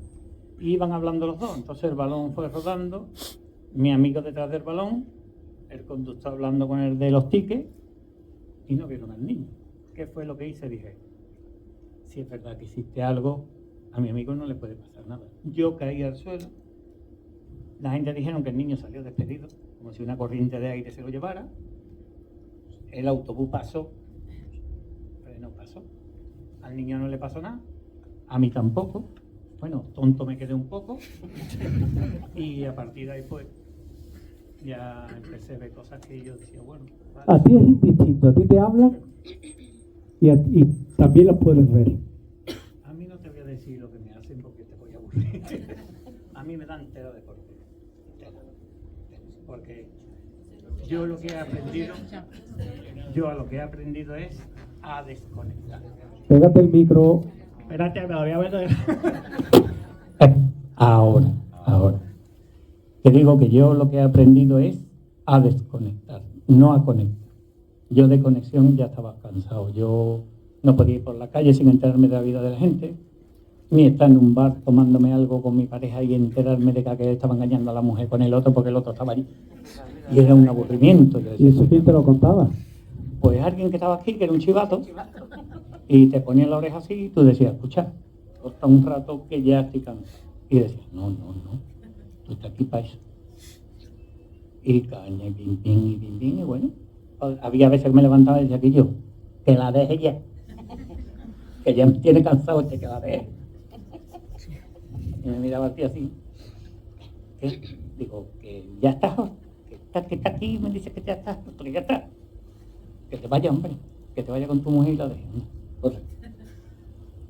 y iban hablando los dos. Entonces el balón fue rodando, mi amigo detrás del balón, el conductor hablando con el de los tickets, y no vieron al niño. ¿Qué fue lo que hice? Dije, si es verdad que hiciste algo, a mi amigo no le puede pasar nada. Yo caí al suelo, la gente dijeron que el niño salió despedido, como si una corriente de aire se lo llevara, el autobús pasó, pero no pasó. Al niño no le pasó nada, a mí tampoco. Bueno, tonto me quedé un poco y a partir de ahí pues ya empecé a ver cosas que yo decía, bueno, vale. A ti es indistinto, a ti te hablan y también las puedes ver. A mí no te voy a decir lo que me hacen porque te voy a aburrir. A mí me dan tela de corte. Porque yo lo que he aprendido es a desconectar. Pégate el micro. Espérate, me lo voy a ver. Ahora. Te digo que yo lo que he aprendido es a desconectar, no a conectar. Yo de conexión ya estaba cansado. Yo no podía ir por la calle sin enterarme de la vida de la gente, ni estar en un bar tomándome algo con mi pareja y enterarme de que aquel estaba engañando a la mujer con el otro porque el otro estaba allí. Y era un aburrimiento. Yo decía, ¿Y eso quién te lo contaba? pues alguien que estaba aquí, que era un chivato, y te ponía la oreja así y tú decías, escucha, hasta un rato que ya estoy cansado. Y decías, no, tú estás aquí para eso. Y caña, y pim, y bueno, había veces que me levantaba y decía que yo, que la deje ya, que ya me tiene cansado este, que la deje. Y me miraba a ti así, ¿qué? Digo, que ya estás, que está aquí, me dice que ya estás, porque ya está. Que te vaya, hombre, que te vaya con tu mujer y la dejes. Correcto.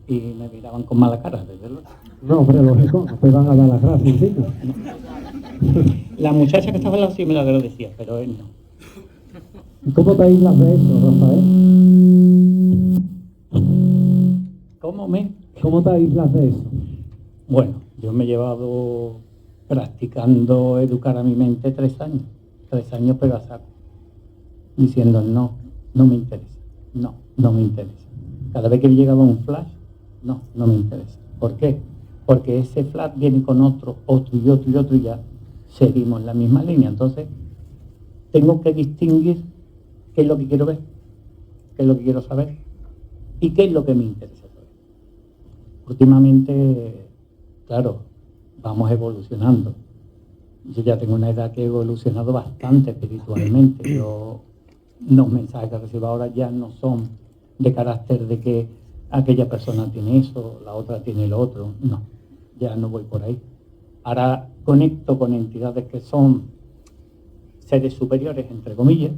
Y me miraban con mala cara, desde luego. No, hombre, lógico, no te van a dar las gracias encima. La muchacha que estaba al lado sí me lo agradecía, pero él no. ¿Y cómo te aíslas de eso, Rafael? ¿Cómo te aíslas de eso? Bueno, yo me he llevado practicando educar a mi mente 3 años. 3 años pero a saco. Diciendo no me interesa. No me interesa. Cada vez que llegaba un flash, no me interesa. ¿Por qué? Porque ese flash viene con otro y ya seguimos en la misma línea. Entonces, tengo que distinguir qué es lo que quiero ver, qué es lo que quiero saber y qué es lo que me interesa saber. Últimamente, claro, vamos evolucionando. Yo ya tengo una edad que he evolucionado bastante espiritualmente. Los mensajes que recibo ahora ya no son de carácter de que aquella persona tiene eso, la otra tiene lo otro. No, ya no voy por ahí. Ahora conecto con entidades que son seres superiores, entre comillas,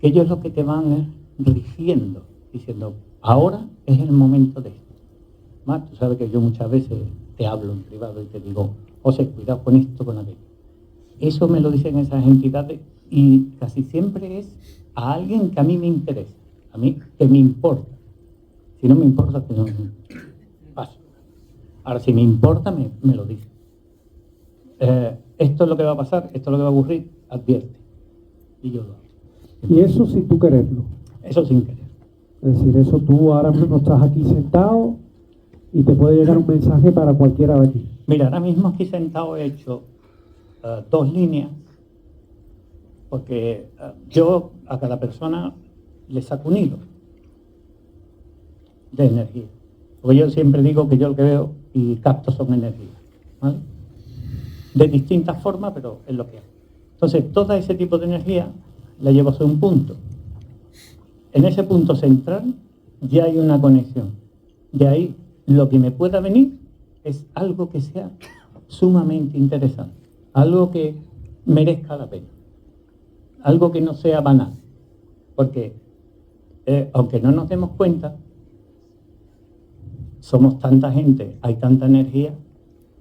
que ellos lo que te van rigiendo, diciendo, ahora es el momento de esto. Más, tú sabes que yo muchas veces te hablo en privado y te digo, José, cuidado con esto, con aquello. Eso me lo dicen esas entidades y casi siempre es a alguien que a mí me interesa, a mí que me importa. Si no me importa, que no paso. Ahora, si me importa, me lo dice. Esto es lo que va a pasar, esto es lo que va a ocurrir, advierte. Y yo lo hago. Y eso sin tú quererlo. Eso sin querer. Es decir, eso tú ahora mismo estás aquí sentado y te puede llegar un mensaje para cualquiera de aquí. Mira, ahora mismo aquí sentado he hecho 2 líneas, porque yo a cada persona le saco un hilo de energía. Porque yo siempre digo que yo lo que veo y capto son energías, ¿vale? De distintas formas, pero es lo que hago. Entonces, todo ese tipo de energía la llevo hacia un punto. En ese punto central ya hay una conexión. De ahí, lo que me pueda venir es algo que sea sumamente interesante, algo que merezca la pena, algo que no sea banal. Porque, aunque no nos demos cuenta, somos tanta gente, hay tanta energía,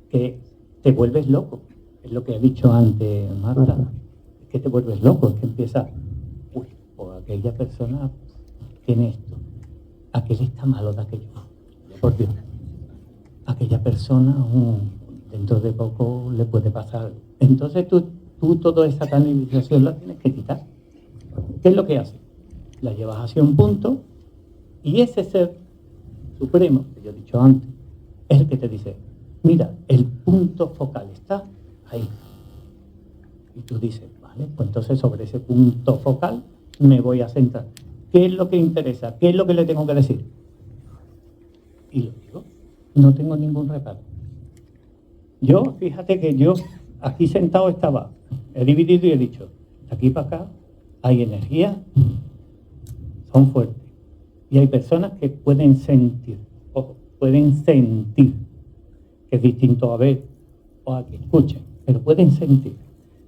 que te vuelves loco. Es lo que ha dicho antes Marta. Es que te vuelves loco, es que empieza, uy, pues aquella persona tiene esto, aquel está malo de aquello, por Dios. Aquella persona dentro de poco le puede pasar. Entonces tú toda esa canalización la tienes que quitar. ¿Qué es lo que hace? La llevas hacia un punto y ese ser supremo, que yo he dicho antes, es el que te dice, mira, el punto focal está ahí. Y tú dices, vale, pues entonces sobre ese punto focal me voy a centrar. ¿Qué es lo que interesa? ¿Qué es lo que le tengo que decir? Y lo digo, no tengo ningún reparo. Yo, fíjate que yo aquí sentado estaba, he dividido y he dicho, de aquí para acá hay energía, son fuertes. Y hay personas que pueden sentir, ojo, pueden sentir, que es distinto a ver o a que escuchen, pero pueden sentir.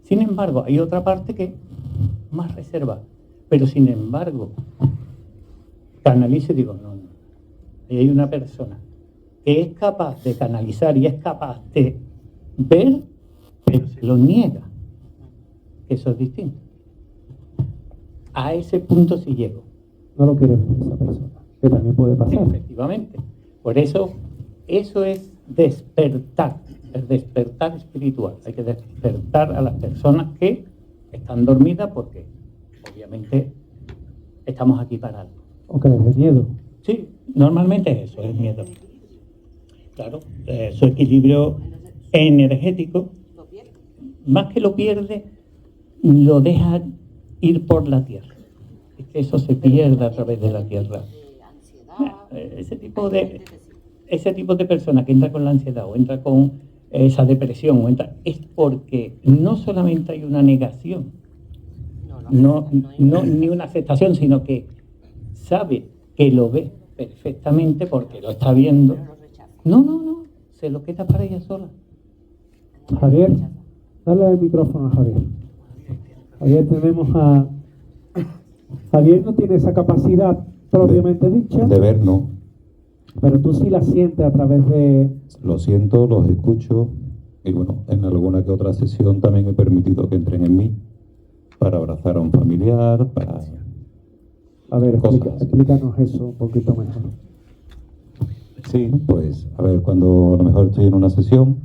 Sin embargo, hay otra parte que es más reservada, pero sin embargo, canalizo y digo, no. Y hay una persona que es capaz de canalizar y es capaz de ver, pero se lo niega. Eso es distinto. A ese punto sí llego. No lo quiere ver esa persona, que también puede pasar. Efectivamente. Por eso es despertar, el despertar espiritual. Hay que despertar a las personas que están dormidas porque obviamente estamos aquí para algo. O que les dé miedo. Sí, normalmente es eso, es miedo. Claro, su equilibrio energético, más que lo pierde, lo deja ir por la tierra. Es que eso se pierde a través de la tierra. Ese tipo de persona que entra con la ansiedad o entra con esa depresión o entra, es porque no solamente hay una negación, ni una aceptación, sino que sabe que lo ve perfectamente porque lo está viendo. No, se lo queda para ella sola. Javier, dale el micrófono a Javier. Javier, tenemos a... Javier no tiene esa capacidad propiamente dicha. De ver, no. Pero tú sí la sientes a través de... Lo siento, los escucho y bueno, en alguna que otra sesión también he permitido que entren en mí para abrazar a un familiar, para... A ver, cosas. explícanos eso un poquito mejor. Sí, pues, a ver, cuando a lo mejor estoy en una sesión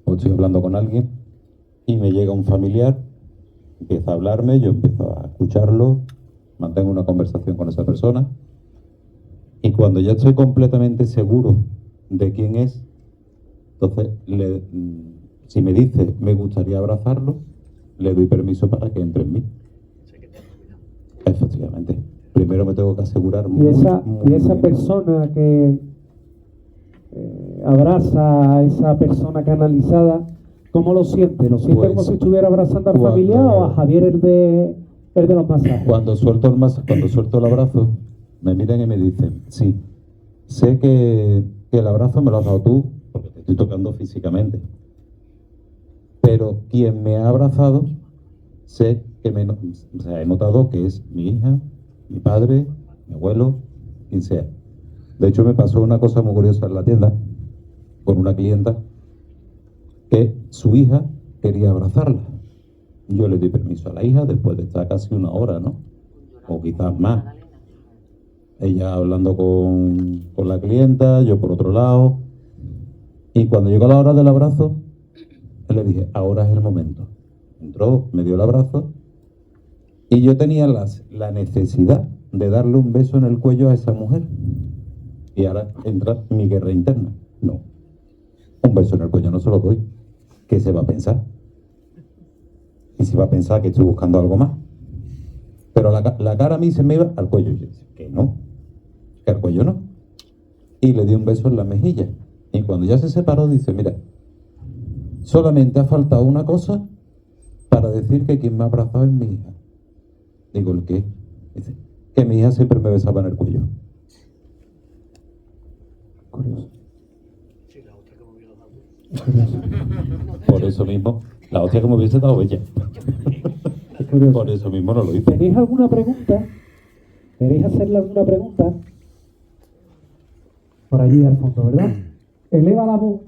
pues estoy hablando con alguien y me llega un familiar, empieza a hablarme, yo empiezo a escucharlo, mantengo una conversación con esa persona y cuando ya estoy completamente seguro de quién es, entonces si me dice me gustaría abrazarlo, le doy permiso para que entre en mí. Efectivamente. Primero me tengo que asegurar Y esa bien. persona que abraza a esa persona canalizada, ¿cómo lo siente? ¿Lo siente Pues, como si estuviera abrazando al cuando- familiar o a Javier el de los masajes? Cuando suelto el abrazo, me miran y me dicen, sí, sé que el abrazo me lo has dado tú, porque te estoy tocando físicamente. Pero quien me ha abrazado, sé que he notado que es mi hija, mi padre, mi abuelo, quien sea. De hecho, me pasó una cosa muy curiosa en la tienda con una clienta que su hija quería abrazarla. Yo le di permiso a la hija después de estar casi una hora, ¿no? O quizás más. Ella hablando con la clienta, yo por otro lado. Y cuando llegó la hora del abrazo, le dije, ahora es el momento. Entró, me dio el abrazo y yo tenía la necesidad de darle un beso en el cuello a esa mujer. Y ahora entra mi guerra interna. No, un beso en el cuello no se lo doy. ¿Qué se va a pensar? Y se va a pensar que estoy buscando algo más. Pero la cara a mí se me iba al cuello. Y yo decía, que no, que al cuello no. Y le di un beso en la mejilla. Y cuando ya se separó, dice, mira, solamente ha faltado una cosa para decir que quien me ha abrazado es mi hija. Digo, ¿el qué? Dice, que mi hija siempre me besaba en el cuello. Curioso. Sí, la otra que me hubiera dado. Curioso. Por eso mismo, la hostia que me hubiese dado ella. Es curioso. Por eso mismo no lo hice. ¿Tenéis alguna pregunta? ¿Queréis hacerle alguna pregunta? Por allí al fondo, ¿verdad? Eleva la voz.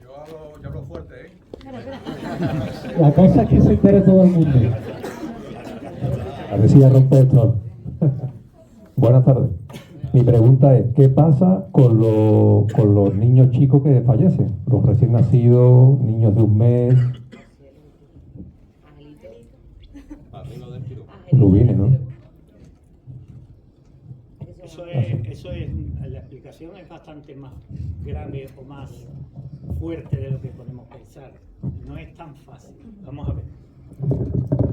Yo hablo fuerte, ¿eh? La cosa es que se entere todo el mundo. A ver si ya rompe esto. Buenas tardes. Mi pregunta es, ¿qué pasa con los niños chicos que fallecen? Los recién nacidos, niños de un mes. Rubines, ¿no? Eso es, la explicación es bastante más grave o más fuerte de lo que podemos pensar. No es tan fácil. Vamos a ver.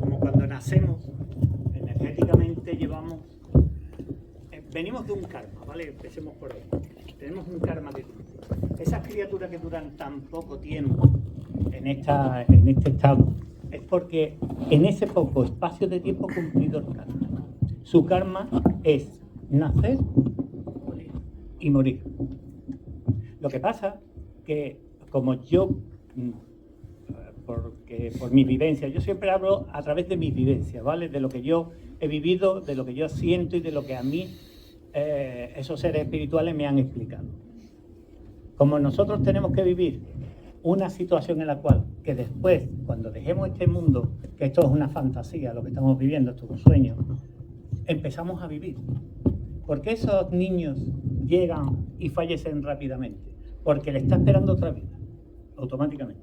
Como cuando nacemos, energéticamente llevamos, venimos de un karma, ¿vale? Empecemos por ahí. Tenemos un karma de esas criaturas que duran tan poco tiempo en este estado, es porque en ese poco espacio de tiempo cumplido el karma. Su karma es nacer y morir. Lo que pasa que, como yo, porque por mi vivencia, yo siempre hablo a través de mis vivencias, ¿vale? De lo que yo he vivido, de lo que yo siento y de lo que a mí esos seres espirituales me han explicado. Como nosotros tenemos que vivir una situación en la cual, que después, cuando dejemos este mundo, que esto es una fantasía, lo que estamos viviendo, esto es un sueño, empezamos a vivir. ¿Por qué esos niños llegan y fallecen rápidamente? Porque le está esperando otra vida, automáticamente.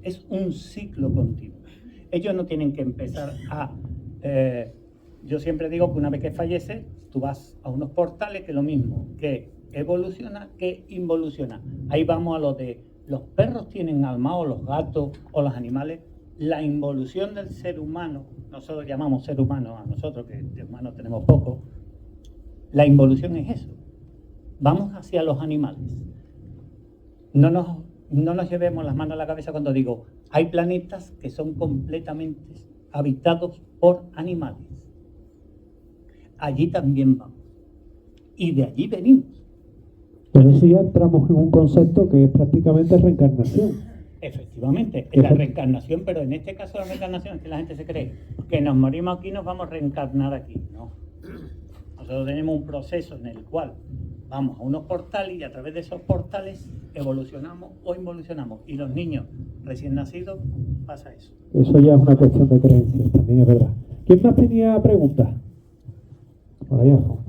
Es un ciclo continuo. Ellos no tienen que empezar a... yo siempre digo que una vez que fallece, tú vas a unos portales que es lo mismo, que evoluciona, que involuciona. Ahí vamos a lo de los perros tienen alma, o los gatos, o los animales. La involución del ser humano, nosotros llamamos ser humano a nosotros, que de humanos tenemos poco, la involución es eso. Vamos hacia los animales. No nos llevemos las manos a la cabeza cuando digo, hay planetas que son completamente habitados por animales. Allí también vamos. Y de allí venimos. Pero eso ya entramos en un concepto que es prácticamente reencarnación. Efectivamente, es la reencarnación, pero en este caso la reencarnación es que la gente se cree que nos morimos aquí y nos vamos a reencarnar aquí. No. Nosotros tenemos un proceso en el cual vamos a unos portales y a través de esos portales evolucionamos o involucionamos. Y los niños recién nacidos pasa eso. Eso ya es una cuestión de creencias, también es verdad. ¿Quién más tenía preguntas? Por ahí al fondo.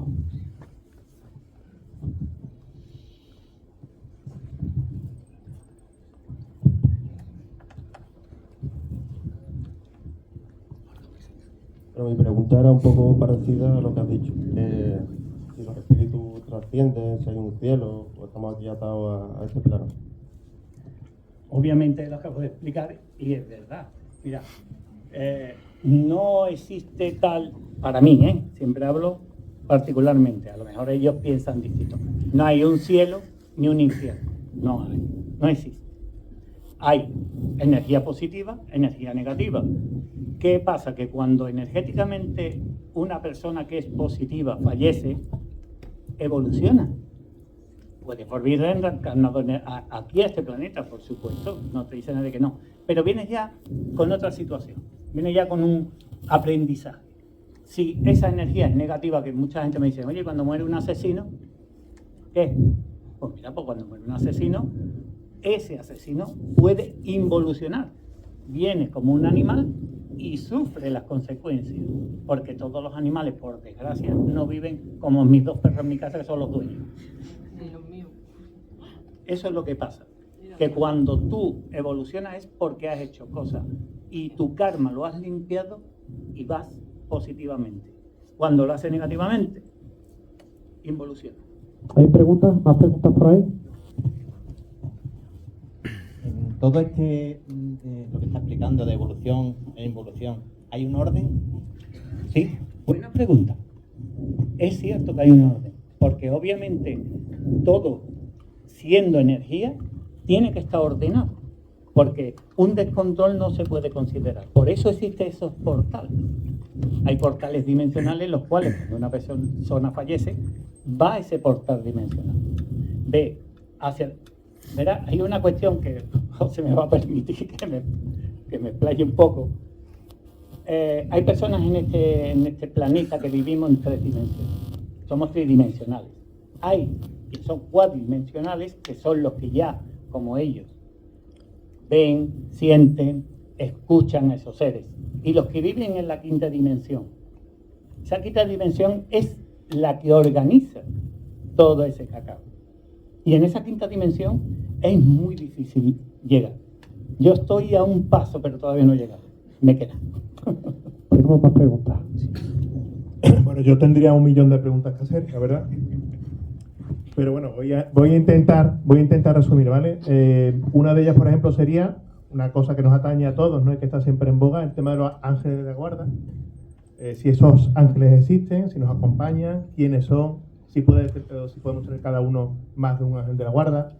Pero mi pregunta era un poco parecida a lo que has dicho. Si los espíritus trascienden, si hay un cielo, o estamos aquí atados a este plano. Obviamente lo acabo de explicar y es verdad. Mira, no existe tal, para mí, siempre hablo particularmente, a lo mejor ellos piensan distinto. No hay un cielo ni un infierno, no existe. Hay energía positiva, energía negativa. ¿Qué pasa? Que cuando energéticamente una persona que es positiva fallece, evoluciona. Puede volver reencarnado aquí a este planeta, por supuesto, no te dice nadie que no, pero vienes ya con otra situación, vienes ya con un aprendizaje. Si esa energía es negativa, que mucha gente me dice, oye, cuando muere un asesino, ¿qué? Pues mira, pues cuando muere un asesino, ese asesino puede involucionar, viene como un animal y sufre las consecuencias, porque todos los animales, por desgracia, no viven como mis dos perros en mi casa, que son los dueños. Eso es lo que pasa, que cuando tú evolucionas es porque has hecho cosas y tu karma lo has limpiado y vas positivamente. Cuando lo haces negativamente, involuciona. ¿Hay preguntas? ¿Más preguntas por ahí? En todo lo que está explicando de evolución e involución, ¿hay un orden? Sí, buena pregunta. Es cierto que hay un orden, porque obviamente todo, siendo energía, tiene que estar ordenado, porque un descontrol no se puede considerar. Por eso existen esos portales. Hay portales dimensionales en los cuales cuando una persona fallece, va a ese portal dimensional. Ve hacia... Verá, hay una cuestión que se me va a permitir que me explaye un poco. Hay personas en este planeta que vivimos en 3 dimensiones. Somos tridimensionales. Hay que son cuadridimensionales, que son los que ya, como ellos, ven, sienten, escuchan a esos seres. Y los que viven en la 5ª dimensión. Esa 5ª dimensión es la que organiza todo ese cacao. Y en esa 5ª dimensión es muy difícil llegar. Yo estoy a un paso, pero todavía no he llegado. Me queda. Tenemos más preguntas. Bueno, yo tendría 1 millón de preguntas que hacer, la verdad. Pero bueno, voy a intentar resumir, ¿vale? Una de ellas, por ejemplo, sería una cosa que nos atañe a todos, ¿no? Y que está siempre en boga, el tema de los ángeles de la guarda. Si esos ángeles existen, si nos acompañan, quiénes son, si podemos tener cada uno más de un ángel de la guarda.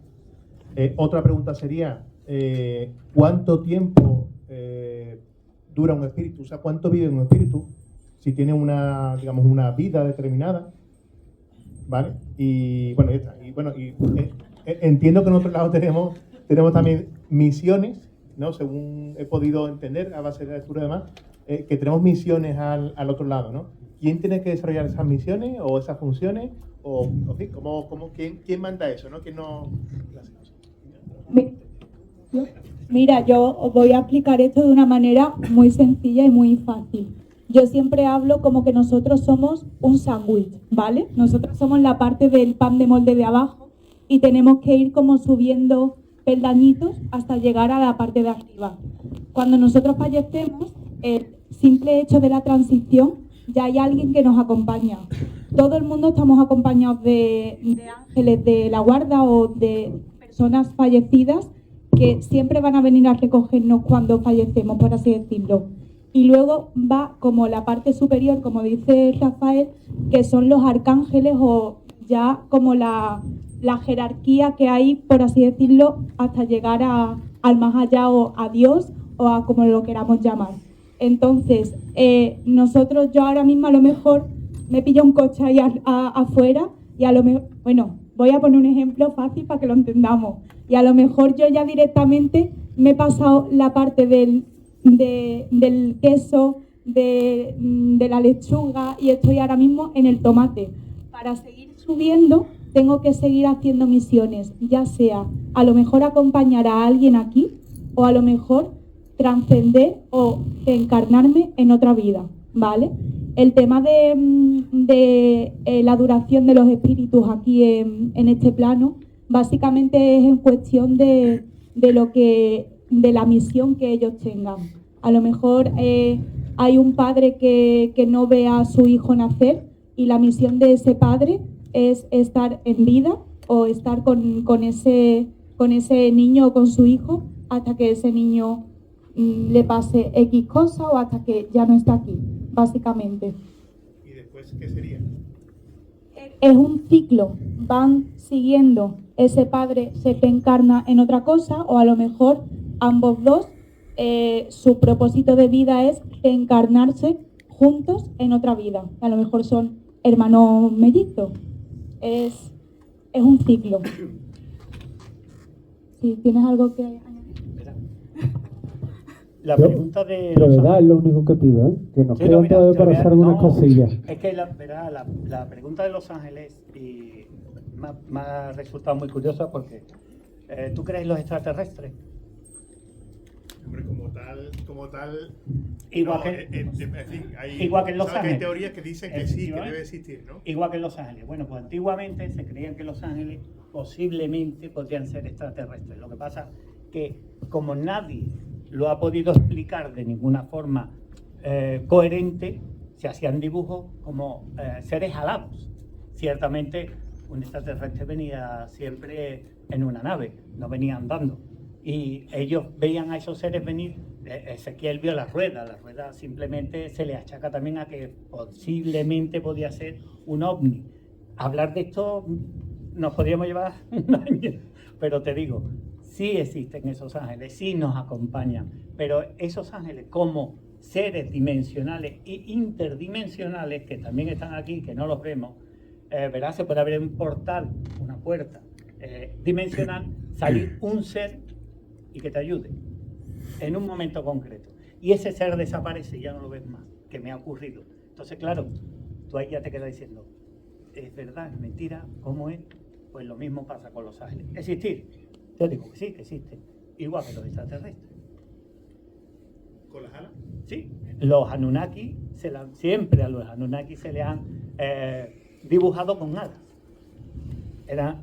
Otra pregunta sería, ¿cuánto tiempo dura un espíritu? O sea, ¿cuánto vive un espíritu? Si tiene una vida determinada, ¿vale? Y bueno, ya está. Entiendo que en otro lado tenemos también misiones, ¿no? Según he podido entender a base de la lectura y demás, que tenemos misiones al otro lado, ¿no? ¿Quién tiene que desarrollar esas misiones o esas funciones? O sí, ¿quién manda eso, ¿no? ¿Quién no? Mira, yo os voy a explicar esto de una manera muy sencilla y muy fácil. Yo siempre hablo como que nosotros somos un sándwich, ¿vale? Nosotros somos la parte del pan de molde de abajo y tenemos que ir como subiendo peldañitos hasta llegar a la parte de arriba. Cuando nosotros fallecemos, el simple hecho de la transición, ya hay alguien que nos acompaña. Todo el mundo estamos acompañados de ángeles de la guarda o de personas fallecidas que siempre van a venir a recogernos cuando fallecemos, por así decirlo. Y luego va como la parte superior, como dice Rafael, que son los arcángeles o ya como la jerarquía que hay, por así decirlo, hasta llegar al más allá o a Dios o a como lo queramos llamar. Entonces, yo ahora mismo a lo mejor me pillo un coche ahí afuera y a lo mejor, bueno, voy a poner un ejemplo fácil para que lo entendamos. Y a lo mejor yo ya directamente me he pasado la parte del queso, de la lechuga y estoy ahora mismo en el tomate. Para seguir subiendo tengo que seguir haciendo misiones, ya sea a lo mejor acompañar a alguien aquí o a lo mejor trascender o encarnarme en otra vida, ¿vale? El tema de la duración de los espíritus aquí en este plano básicamente es en cuestión de la misión que ellos tengan. A lo mejor hay un padre que no ve a su hijo nacer y la misión de ese padre es estar en vida o estar con ese niño o con su hijo hasta que ese niño le pase X cosa o hasta que ya no está aquí, básicamente. ¿Y después qué sería? Es un ciclo, van siguiendo, ese padre se reencarna en otra cosa o a lo mejor ambos dos, su propósito de vida es reencarnarse juntos en otra vida, a lo mejor son hermanos mellizos, es un ciclo. Si tienes algo que añadir. La pregunta de Pero verdad es lo único que pido, ¿eh? Que nos quedan todavía para hacer algunas cosillas. Es que la pregunta de Los Ángeles y me ha resultado muy curiosa porque ¿tú crees en los extraterrestres? Hombre, como tal. Igual no, que, en fin, igual que en Los ¿sabes que Ángeles. hay teorías que dicen que sí, que debe existir, ¿no? Igual que en Los Ángeles. Bueno, pues antiguamente se creían que Los Ángeles posiblemente podrían ser extraterrestres. Lo que pasa que como nadie lo ha podido explicar de ninguna forma coherente, se hacían dibujos como seres alados. Ciertamente un extraterrestre venía siempre en una nave, no venía andando. Y ellos veían a esos seres venir. Ezequiel vio la rueda simplemente se le achaca también a que posiblemente podía ser un ovni. Hablar de esto nos podríamos llevar un año, pero te digo, sí existen esos ángeles, sí nos acompañan, pero esos ángeles como seres dimensionales e interdimensionales que también están aquí, que no los vemos, verás, se puede abrir un portal, una puerta dimensional, salir un ser y que te ayude en un momento concreto. Y ese ser desaparece y ya no lo ves más, que me ha ocurrido. Entonces, claro, tú ahí ya te quedas diciendo, ¿es verdad? ¿Es mentira? ¿Cómo es? Pues lo mismo pasa con los ángeles. ¿Existir? Yo digo que sí, que existen. Igual que los extraterrestres. ¿Con las alas? Sí. Los Anunnaki, siempre a los Anunnaki se le han dibujado con alas.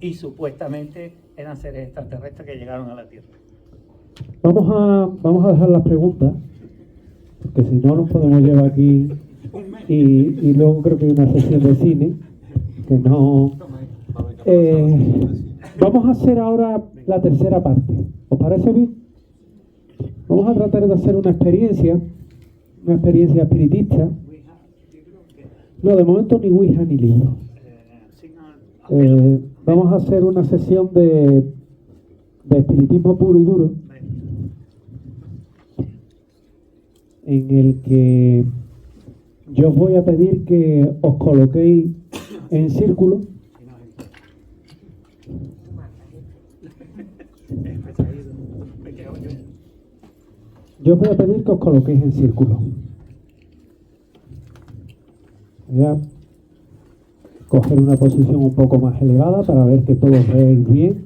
Y supuestamente eran seres extraterrestres que llegaron a la Tierra. Vamos a dejar las preguntas, porque si no nos podemos llevar aquí y luego creo que hay una sesión de cine que no. Vamos a hacer ahora la tercera parte. ¿Os parece bien? Vamos a tratar de hacer una experiencia espiritista. No, de momento ni Ouija ni libro. Vamos a hacer una sesión de espiritismo puro y duro, en el que yo os voy a pedir que os coloquéis en círculo. Yo os voy a pedir que os coloquéis en círculo. Voy a coger una posición un poco más elevada para ver que todos veáis bien.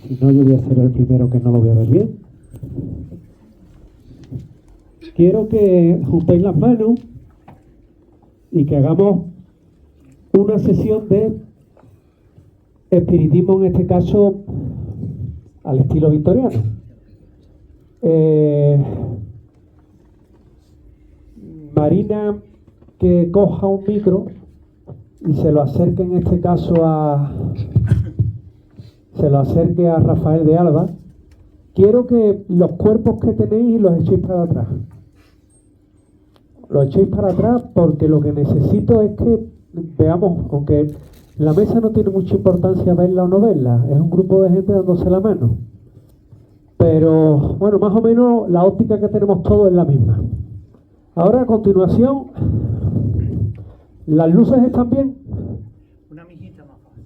Si no, yo voy a ser el primero que no lo voy a ver bien. Quiero que juntéis las manos y que hagamos una sesión de espiritismo, en este caso al estilo victoriano. Marina, que coja un micro y se lo acerque en este caso se lo acerque a Rafael de Alba. Quiero que los cuerpos que tenéis los echéis para atrás. Los echéis para atrás porque lo que necesito es que veamos, aunque la mesa no tiene mucha importancia verla o no verla, es un grupo de gente dándose la mano. Pero bueno, más o menos la óptica que tenemos todos es la misma. Ahora a continuación, ¿las luces están bien? Una mijita más fácil.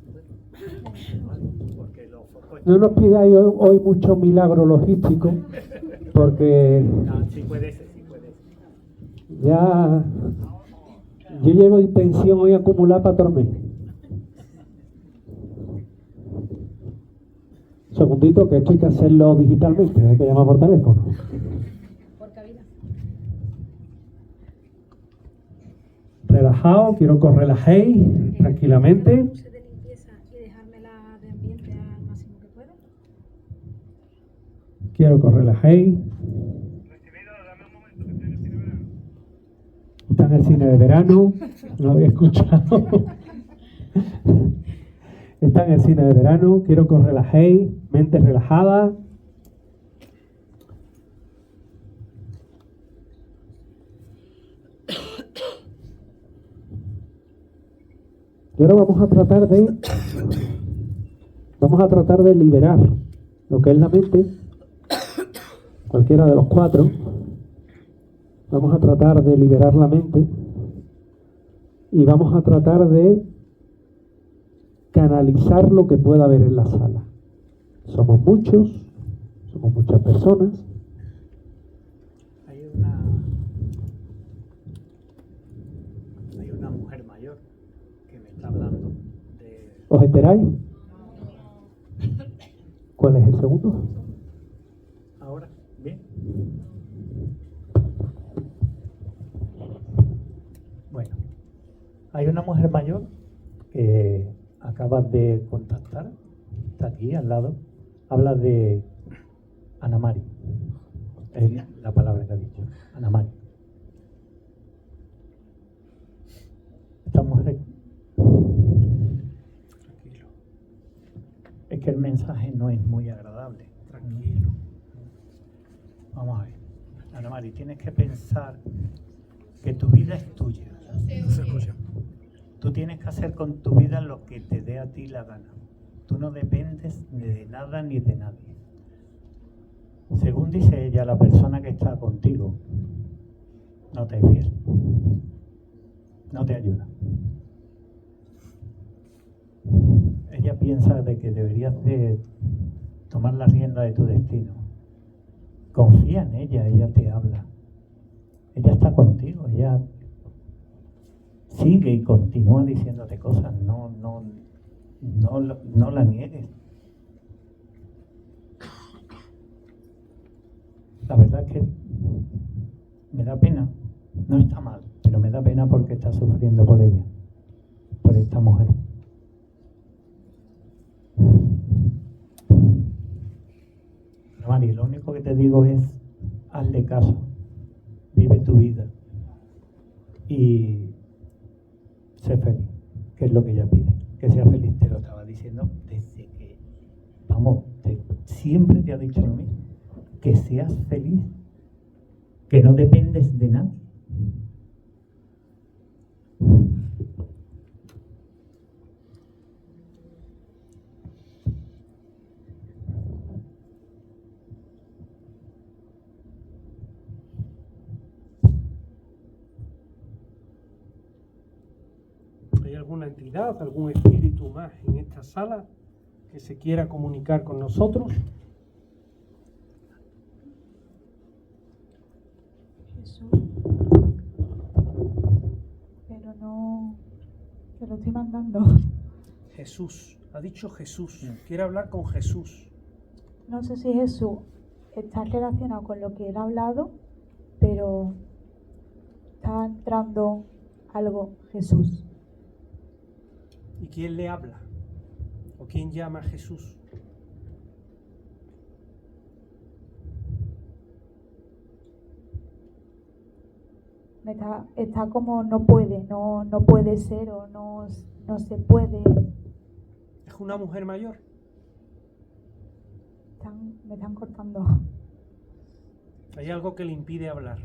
Porque los focos No nos pidáis hoy mucho milagro logístico, porque no, sí puede ser. ya yo llevo intención hoy acumular para tormenta. Segundito, que esto hay que hacerlo digitalmente, hay que llamar por teléfono. Relajaos, quiero que os relajéis tranquilamente. Quiero que os relajéis. Está en el cine de verano, no lo había escuchado. Está en el cine de verano, quiero que os relajéis, mente relajada. Y ahora vamos a tratar de liberar lo que es la mente, cualquiera de los cuatro. Vamos a tratar de liberar la mente y vamos a tratar de canalizar lo que pueda haber en la sala. Somos muchas personas. Hay una mujer mayor que me está hablando de... ¿Os enteráis? ¿Cuál es el segundo? Ahora, bien. Bueno, hay una mujer mayor que acabas de contactar, está aquí al lado, habla de Ana Mari, es la palabra que ha dicho, Ana Mari. Esta mujer, tranquilo, es que el mensaje no es muy agradable. Tranquilo. Vamos a ver, Ana Mari, tienes que pensar que tu vida es tuya. Tú tienes que hacer con tu vida lo que te dé a ti la gana. Tú no dependes ni de nada ni de nadie. Según dice ella, la persona que está contigo no te es fiel, no te ayuda. Ella piensa de que deberías de tomar la rienda de tu destino. Confía en ella, ella te habla. Ella está contigo, ella sigue y continúa diciéndote cosas, no la niegues. La verdad es que me da pena, no está mal, pero me da pena porque está sufriendo por ella, por esta mujer. Mari, lo único que te digo es, hazle caso, vive tu vida y sé feliz, que es lo que ella pide, que sea feliz. Te lo estaba diciendo desde que, vamos, siempre te ha dicho lo mismo, que seas feliz, que no dependes de nadie. ¿Hay alguna entidad, algún espíritu más en esta sala que se quiera comunicar con nosotros? Jesús. Pero no... Te lo estoy mandando. Jesús, ha dicho Jesús, quiere hablar con Jesús. No sé si Jesús está relacionado con lo que él ha hablado, pero está entrando algo Jesús. ¿Y quién le habla? ¿O quién llama a Jesús? Está como no puede ser o no se puede. ¿Es una mujer mayor? Me están cortando. ¿Hay algo que le impide hablar?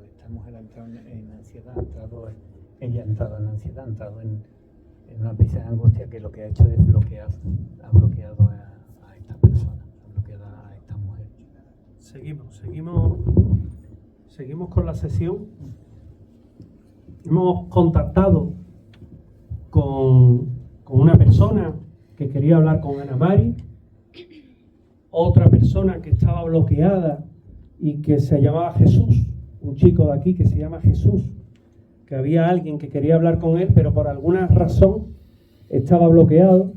Esta mujer ha entrado en ansiedad, ella ha entrado en ansiedad, ha entrado en una crisis de angustia que lo que ha hecho es bloqueado a esta persona, ha bloqueado a esta mujer. Seguimos con la sesión. Hemos contactado con una persona que quería hablar con Ana Mari, otra persona que estaba bloqueada y que se llamaba Jesús, un chico de aquí que se llama Jesús, que había alguien que quería hablar con él, pero por alguna razón estaba bloqueado.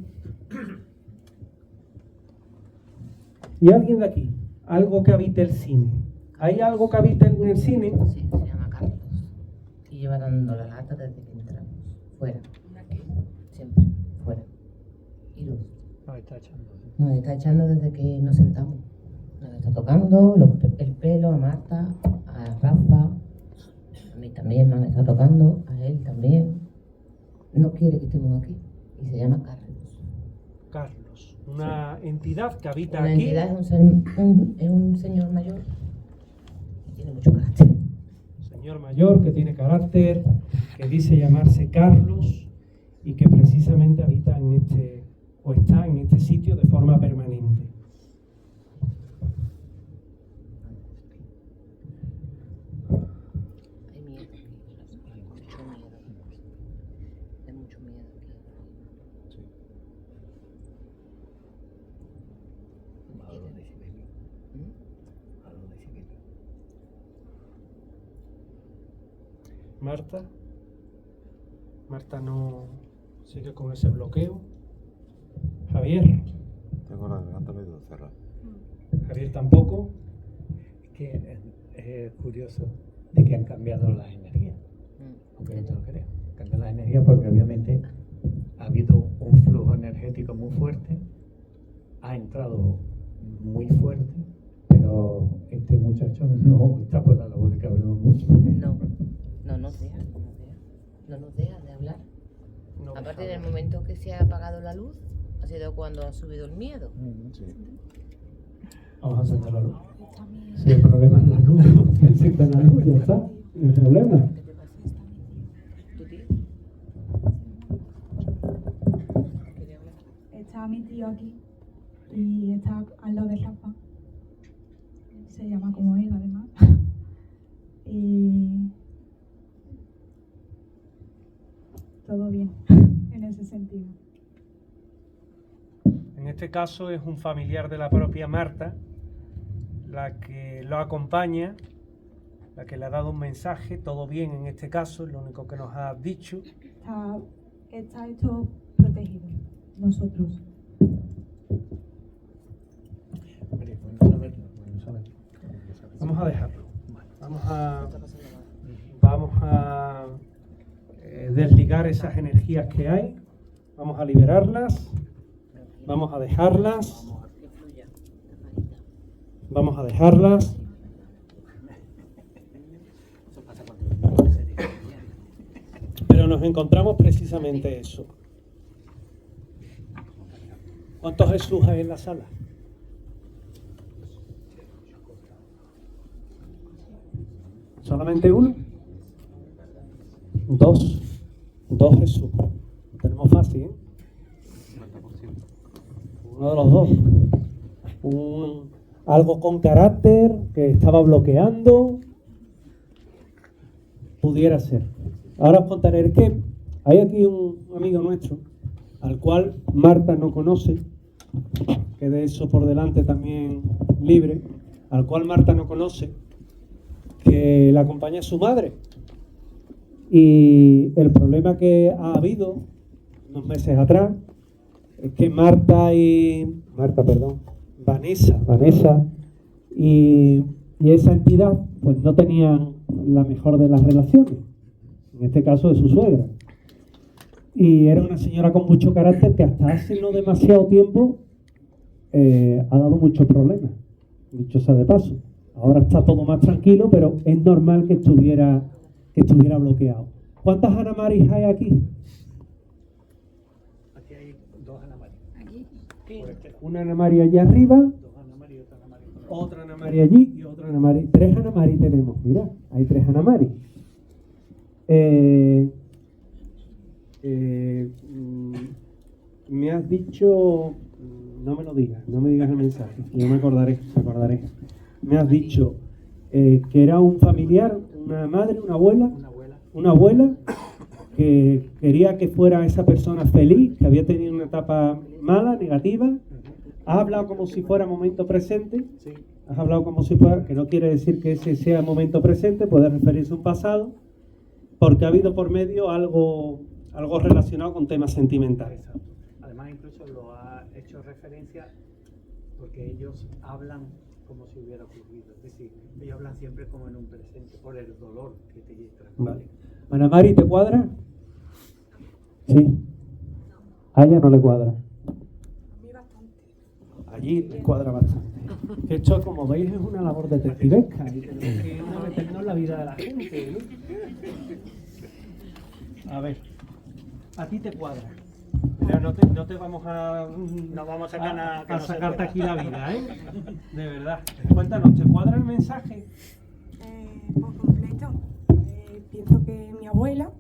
Y alguien de aquí, algo que habite el cine. ¿Hay algo que habite en el cine? Sí, se llama Carlos. Y lleva dando la lata desde que entramos. Fuera. Siempre. Fuera. Y luz. Nos está echando. Nos está echando desde que nos sentamos. Nos está tocando el pelo a Marta, a Rafa, a mí también me han estado tocando, a él también. No quiere que estemos aquí y se llama Carlos. Carlos, una entidad que habita Una aquí. entidad es un señor mayor y tiene mucho carácter. Señor mayor que tiene carácter, que dice llamarse Carlos y que precisamente habita en este, o está en este sitio de forma permanente. Hay miedo aquí, hay mucho miedo. Hay mucho miedo aquí. Marta no sigue con ese bloqueo. Javier. Tengo la garganta medio cerrada. Javier tampoco. Es que es curioso de que han cambiado las energías, aunque yo te lo creo. Cambian las energías porque obviamente ha habido un flujo energético muy fuerte, ha entrado muy fuerte, pero este muchacho no está por la voz de que hablemos mucho. No nos deja, no nos deja de hablar. No Aparte, deja en el hablar. momento que se ha apagado la luz, ha sido cuando ha subido el miedo. Sí. Vamos a encender la luz. Si el problema es la luz, encienda la luz, ya está. No hay problema. ¿Tu tío? Está mi tío aquí y está al lado de Rafa. Se llama como él, además. Y todo bien en ese sentido. En este caso es un familiar de la propia Marta la que lo acompaña, la que le ha dado un mensaje, todo bien en este caso, es lo único que nos ha dicho. Está esto protegido, nosotros. Vamos a dejarlo. Vamos a desligar esas energías que hay. Vamos a liberarlas. Vamos a dejarlas. Vamos a dejarlas. Pero nos encontramos precisamente eso. ¿Cuántos Jesús hay en la sala? ¿Solamente uno? Dos Jesús. Lo tenemos fácil, ¿eh? Uno de los dos. Algo con carácter que estaba bloqueando. Pudiera ser. Ahora os contaré el qué. Hay aquí un amigo nuestro, al cual Marta no conoce, que de eso por delante también libre, al cual Marta no conoce, que la acompaña su madre. Y el problema que ha habido unos meses atrás es que Vanessa y esa entidad pues no tenían la mejor de las relaciones, en este caso de su suegra. Y era una señora con mucho carácter que hasta hace no demasiado tiempo ha dado muchos problemas, dicho sea de paso. Ahora está todo más tranquilo, pero es normal que estuviera bloqueado. ¿Cuántas Ana Maris hay aquí? Aquí hay dos Ana María. Una Ana María allá arriba, Dos Ana María y otra Ana María. otra Ana María allí y otra Ana María. 3 Ana María tenemos, mira, hay 3 Ana María. Me has dicho, no me lo digas, no me digas el mensaje, yo me acordaré. Me has dicho que era un familiar, una madre, una abuela que quería que fuera esa persona feliz, que había tenido una etapa mala, negativa. Has hablado como si fuera momento presente. Sí. Has hablado como si fuera, que no quiere decir que ese sea momento presente, puede referirse a un pasado, porque ha habido por medio algo relacionado con temas sentimentales. Exacto. Además, incluso lo ha hecho referencia porque ellos hablan como si hubiera ocurrido. Es decir, ellos hablan siempre como en un presente, por el dolor que te transmite. Vale. Ana Mari, ¿te cuadra? Sí. A ella no le cuadra. A allí les cuadra bastante. Que esto, como veis, es una labor detectivesca y tenemos que meternos en la vida de la gente, ¿no? A ver, a ti te cuadra. Pero no te vamos a... No vamos a sacar nada que a no se sacarte pueda. aquí la vida, ¿eh? De verdad. Cuéntanos, ¿te cuadra el mensaje? Por completo. Pienso que mi abuela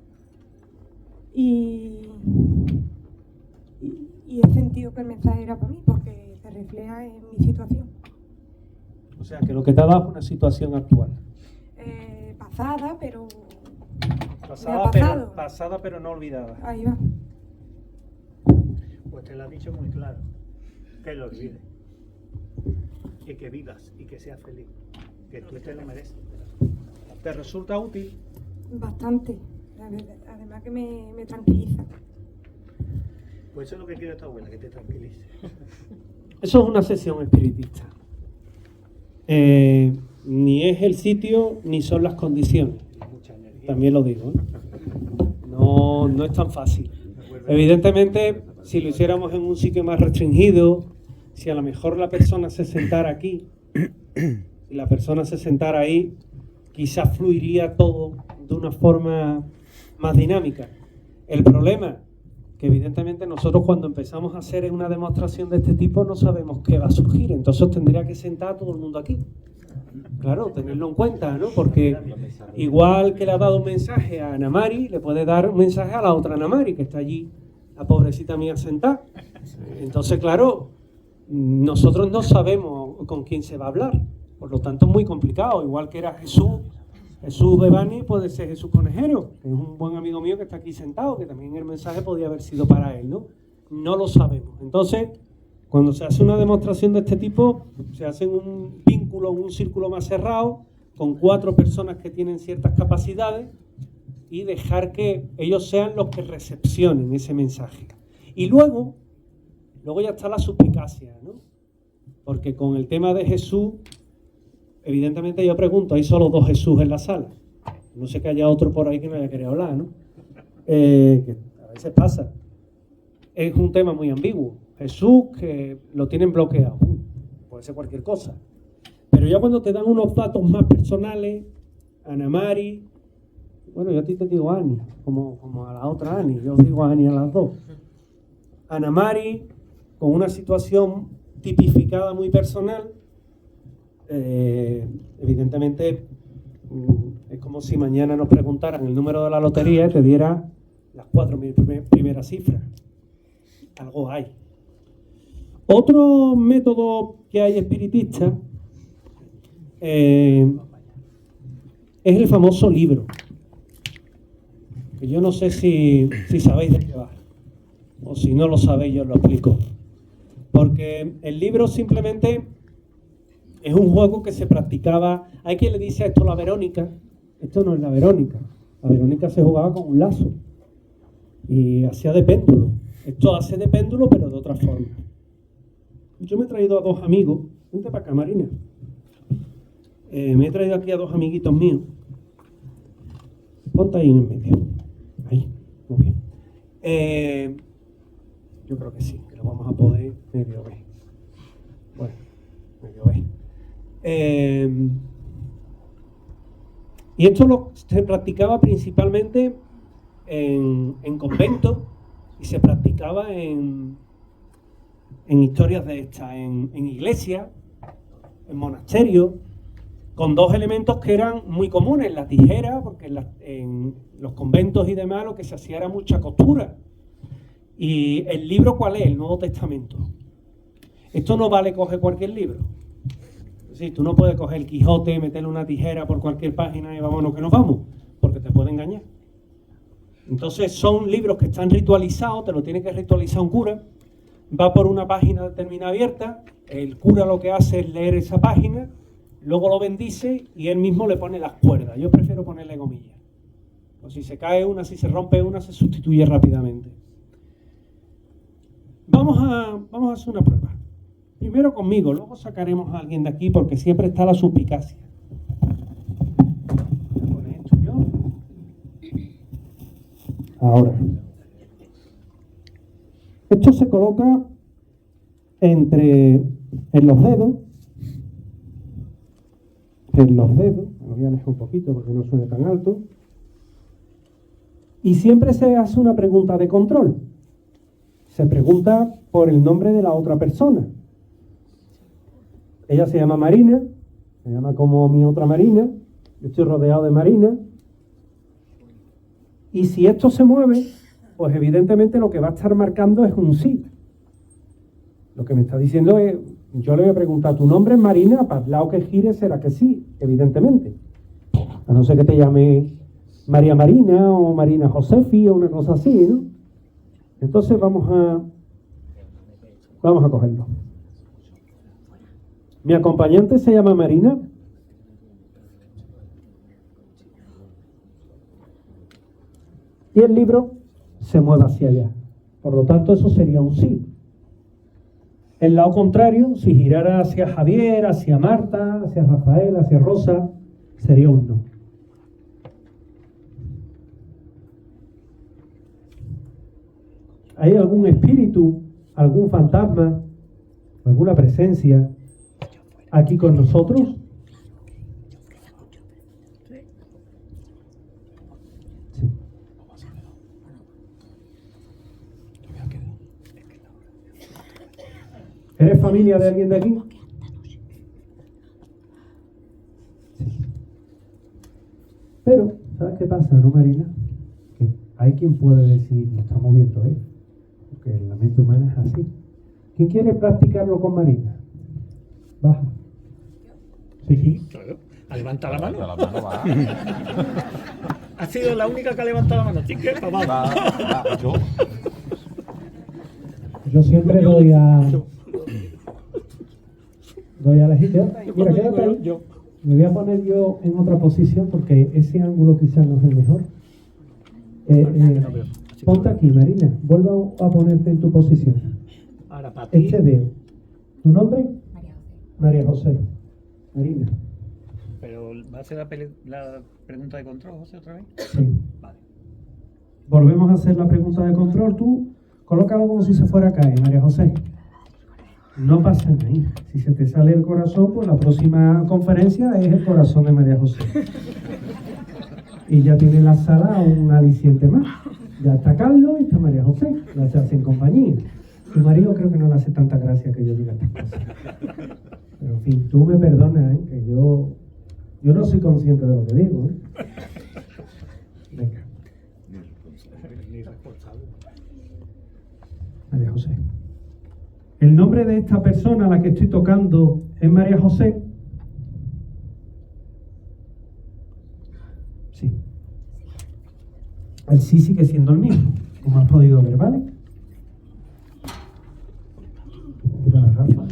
y he sentido que el mensaje era para mí porque se refleja en mi situación. O sea, que lo que te ha dado es una situación actual. Pasada, pero me ha pasado. Pasada, pero no olvidada. Ahí va. Pues te lo ha dicho muy claro. Que lo olvides. Y que vivas y que seas feliz. Que tú te lo mereces. ¿Te resulta útil? Bastante. Además que me tranquiliza. Pues eso es lo que quiere tu abuela, que te tranquilice. Eso es una sesión espiritista. Ni es el sitio ni son las condiciones. También lo digo, ¿eh? No es tan fácil. Evidentemente, si lo hiciéramos en un sitio más restringido, si a lo mejor la persona se sentara aquí, si la persona se sentara ahí, quizás fluiría todo de una forma más dinámica. El problema, que evidentemente nosotros cuando empezamos a hacer una demostración de este tipo no sabemos qué va a surgir, entonces tendría que sentar a todo el mundo aquí. Claro, tenerlo en cuenta, ¿no? Porque igual que le ha dado un mensaje a Ana Mari, le puede dar un mensaje a la otra Ana Mari, que está allí, la pobrecita mía sentada. Entonces, claro, nosotros no sabemos con quién se va a hablar, por lo tanto es muy complicado, igual que era Jesús Bebani, puede ser Jesús Conejero, que es un buen amigo mío que está aquí sentado, que también el mensaje podía haber sido para él, ¿no? No lo sabemos. Entonces, cuando se hace una demostración de este tipo, se hace un vínculo, un círculo más cerrado, con 4 personas que tienen ciertas capacidades y dejar que ellos sean los que recepcionen ese mensaje. Y luego ya está la suspicacia, ¿no? Porque con el tema de Jesús, evidentemente yo pregunto, hay solo 2 Jesús en la sala. No sé que haya otro por ahí que no haya querido hablar, ¿no? Que a veces pasa. Es un tema muy ambiguo. Jesús, que lo tienen bloqueado. Puede ser cualquier cosa. Pero ya cuando te dan unos datos más personales, Ana Mari, bueno, yo a ti te digo Ani, como a la otra Ani, yo os digo Ani a las 2. Ana Mari, con una situación tipificada muy personal, evidentemente es como si mañana nos preguntaran el número de la lotería y te diera las 4 primeras cifras. Algo hay. Otro método que hay espiritista es el famoso libro, que yo no sé si sabéis de qué va, o si no lo sabéis yo os lo explico. Porque el libro simplemente es un juego que se practicaba. Hay quien le dice esto la Verónica. Esto no es la Verónica. La Verónica se jugaba con un lazo y hacía de péndulo. Esto hace de péndulo, pero de otra forma. Yo me he traído a 2 amigos. Vente para acá, Marina. Me he traído aquí a 2 amiguitos míos. Ponte ahí en medio. Ahí, muy bien. Yo creo que sí, que lo vamos a poder medio ver. Bueno, medio ver. Y esto se practicaba principalmente en conventos y se practicaba en historias de estas, en iglesias, en monasterios, con 2 elementos que eran muy comunes: la tijera, porque en los conventos y demás lo que se hacía era mucha costura. Y el libro, ¿cuál es? El Nuevo Testamento. Esto no vale coger cualquier libro. Es decir, tú no puedes coger el Quijote, meterle una tijera por cualquier página y vámonos que nos vamos, porque te puede engañar. Entonces son libros que están ritualizados, te lo tiene que ritualizar un cura, va por una página determinada abierta, el cura lo que hace es leer esa página, luego lo bendice y él mismo le pone las cuerdas. Yo prefiero ponerle gomillas. Pues si se cae una, si se rompe una, se sustituye rápidamente. Vamos a hacer una prueba. Primero conmigo, luego sacaremos a alguien de aquí porque siempre está la suspicacia. Voy a poner esto yo. Ahora. Esto se coloca entre en los dedos, me voy a alejar un poquito porque no suene tan alto, y siempre se hace una pregunta de control. Se pregunta por el nombre de la otra persona. Ella se llama Marina, se llama como mi otra Marina, yo estoy rodeado de Marina, y si esto se mueve, pues evidentemente lo que va a estar marcando es un sí. Lo que me está diciendo es, yo le voy a preguntar, ¿tu nombre es Marina? Para el lado que gire será que sí, evidentemente. A no ser que te llame María Marina o Marina Josefi o una cosa así, ¿no? Entonces vamos a cogerlo. Mi acompañante se llama Marina. Y el libro se mueve hacia allá. Por lo tanto, eso sería un sí. El lado contrario, si girara hacia Javier, hacia Marta, hacia Rafael, hacia Rosa, sería un no. ¿Hay algún espíritu, algún fantasma, alguna presencia aquí con nosotros? Sí. ¿Eres familia de alguien de aquí? Sí. Pero, ¿sabes qué pasa, no, Marina? Que hay quien puede decir, lo estamos viendo, porque la mente humana es así. ¿Quién quiere practicarlo con Marina? Baja. Sí. Claro. Levanta la mano. Ha sido la única que ha levantado la mano. Vamos. Yo siempre doy a elegir. Mira, quédate ahí. Me voy a poner yo en otra posición porque ese ángulo quizás no es el mejor. Ponte aquí, Marina. Vuelve a ponerte en tu posición. Ahora para ti. Este dedo. ¿Tu nombre? María José. Marina. Pero ¿va a hacer la pregunta de control, José, otra vez? Sí. Vale. Volvemos a hacer la pregunta de control. Tú colócalo como si se fuera a caer, María José. No pasa nada. Si se te sale el corazón, pues la próxima conferencia es el corazón de María José. Y ya tiene en la sala un aliciente más. Ya está Carlos y está María José. Ya se hacen compañía. Tu marido creo que no le hace tanta gracia que yo diga estas cosas. Pero en fin, tú me perdonas, que yo no soy consciente de lo que digo. Venga. Ni responsable. María José. ¿El nombre de esta persona a la que estoy tocando es María José? Sí. El sí sigue siendo el mismo, como has podido ver, ¿vale? Quita la gafa.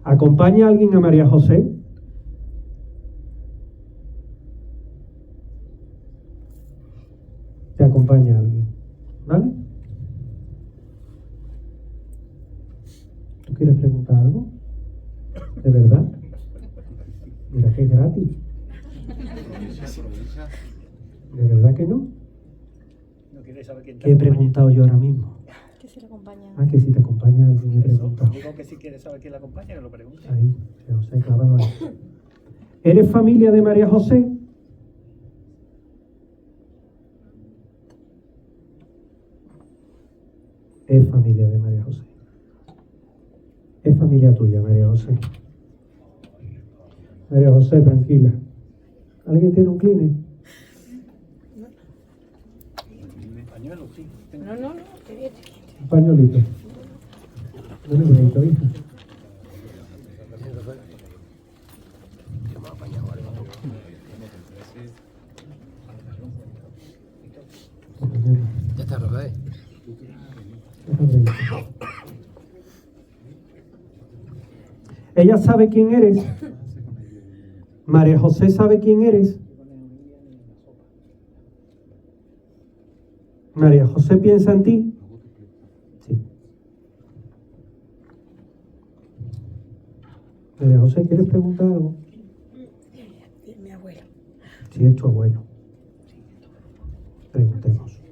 ¿Acompaña a alguien a María José? Te acompaña a alguien, ¿vale? ¿Tú quieres preguntar algo? ¿De verdad? Mira que es gratis. ¿De verdad que no? ¿No quieres saber quién te ¿Qué he acompaña? preguntado yo ahora mismo? Que si le acompaña. Ah, que si te acompaña alguien, he preguntado. Digo que si quieres saber quién la acompaña, que lo pregunte. Ahí, José, clavado ahí. ¿Eres familia de María José? Es familia de María José. Es familia tuya, María José. María José, tranquila. ¿Alguien tiene un Kleenex? Pañuelo, sí. No, qué bien. Un pañuelito. Un librito, hija. Ya está, Rafael. Ella sabe quién eres. María José sabe quién eres. María José piensa en ti. Sí. María José, ¿quieres preguntar algo? Mi abuelo. Si es tu abuelo. Preguntemos.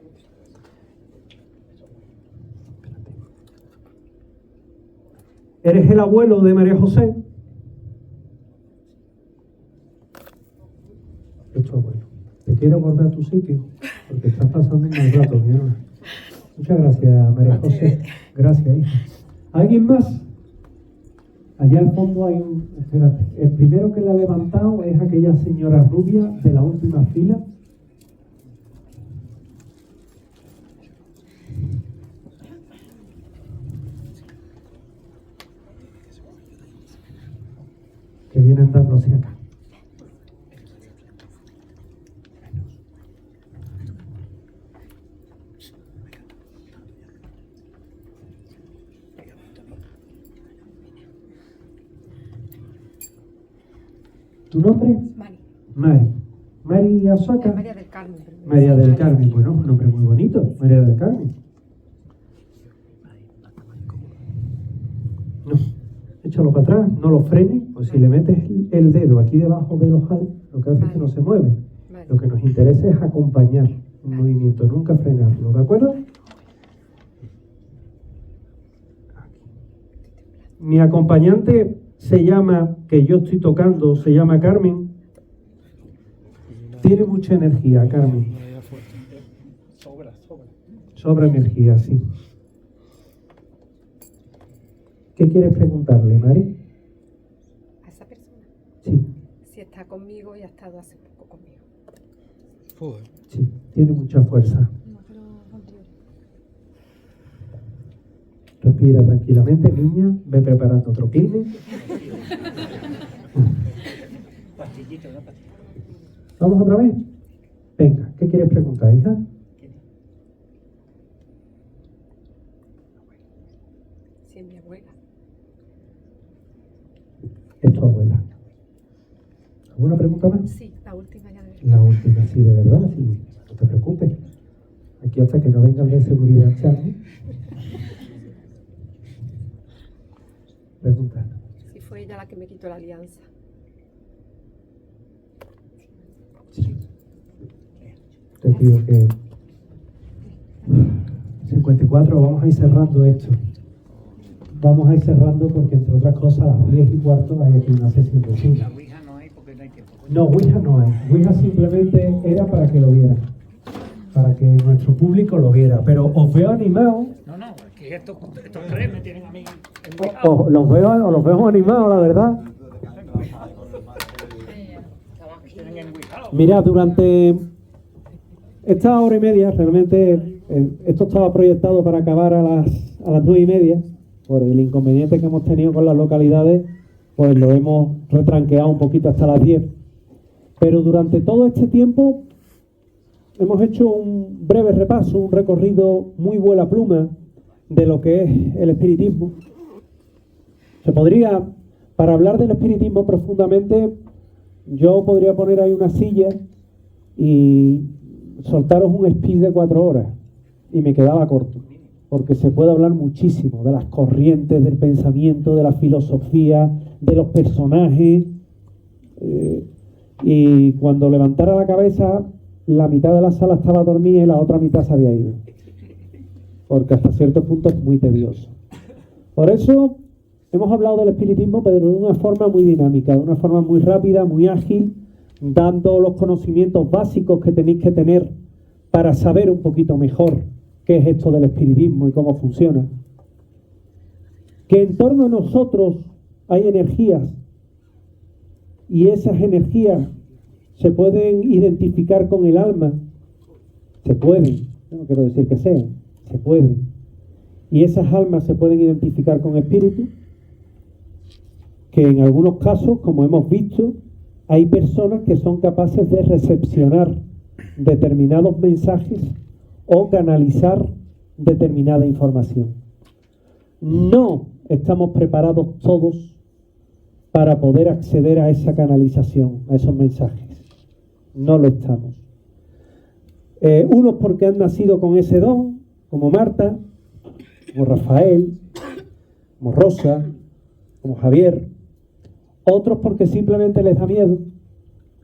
¿Eres el abuelo de María José? Es tu abuelo. ¿Te quieres volver a tu sitio? Porque estás pasando un mal rato, mi hermana. Muchas gracias, María José. Gracias, hija. ¿Alguien más? Allá al fondo hay un... Espérate. El primero que le ha levantado es aquella señora rubia de la última fila. Que viene andando hacia acá. ¿Tu nombre? Mari. Mari. Mari Asoka. María del Carmen. María del Carmen, bueno, un nombre muy bonito. María del Carmen. No, échalo para atrás, no lo frenes, pues si le metes el dedo aquí debajo del ojal, lo que hace es que no se mueve. Lo que nos interesa es acompañar un movimiento, nunca frenarlo, ¿de acuerdo? Mi acompañante se llama, que yo estoy tocando, se llama Carmen. Tiene mucha energía, Carmen. Sobra energía, sí. ¿Qué quieres preguntarle, Mari? A esa persona. Sí. Si está conmigo y ha estado hace poco conmigo. Sí, tiene mucha fuerza. Respira tranquilamente, niña. Ve preparando otro Kleenex. ¿Vamos otra vez? Venga, ¿qué quieres preguntar, hija? Si es mi abuela. Es tu abuela. ¿Alguna pregunta más? Sí, la última ya de La última, sí, de verdad, sí. No te preocupes. Aquí hasta que no vengan de seguridad, Charlie. Pregunta. Si fue ella la que me quitó la alianza. Sí. Te pido que... 54, vamos a ir cerrando esto. Vamos a ir cerrando porque, entre otras cosas, a las 10:15 hay aquí una sesión de cine. La Ouija no hay porque no hay tiempo. No, Ouija no hay. Ouija simplemente era para que lo vieran. Para que nuestro público lo viera. Pero os veo animados. No, que estos tres me tienen a mí Los veo animados, la verdad. Mira, durante esta hora y media, realmente, esto estaba proyectado para acabar a las 9:30. Por el inconveniente que hemos tenido con las localidades, pues lo hemos retranqueado un poquito hasta las 10. Pero durante todo este tiempo hemos hecho un breve repaso, un recorrido muy vuela pluma de lo que es el espiritismo. Se podría, para hablar del espiritismo profundamente, yo podría poner ahí una silla y soltaros un speech de 4 horas y me quedaba corto, porque se puede hablar muchísimo de las corrientes del pensamiento, de la filosofía, de los personajes, y cuando levantara la cabeza, la mitad de la sala estaba dormida y la otra mitad se había ido, porque hasta cierto punto es muy tedioso. Por eso hemos hablado del espiritismo, pero de una forma muy dinámica, de una forma muy rápida, muy ágil, dando los conocimientos básicos que tenéis que tener para saber un poquito mejor qué es esto del espiritismo y cómo funciona. Que en torno a nosotros hay energías y esas energías se pueden identificar con el alma. Se pueden, yo no quiero decir que sean, se pueden. Y esas almas se pueden identificar con espíritus, que en algunos casos, como hemos visto, hay personas que son capaces de recepcionar determinados mensajes o canalizar determinada información. No estamos preparados todos para poder acceder a esa canalización, a esos mensajes. No lo estamos. Unos porque han nacido con ese don, como Marta, como Rafael, como Rosa, como Javier. Otros porque simplemente les da miedo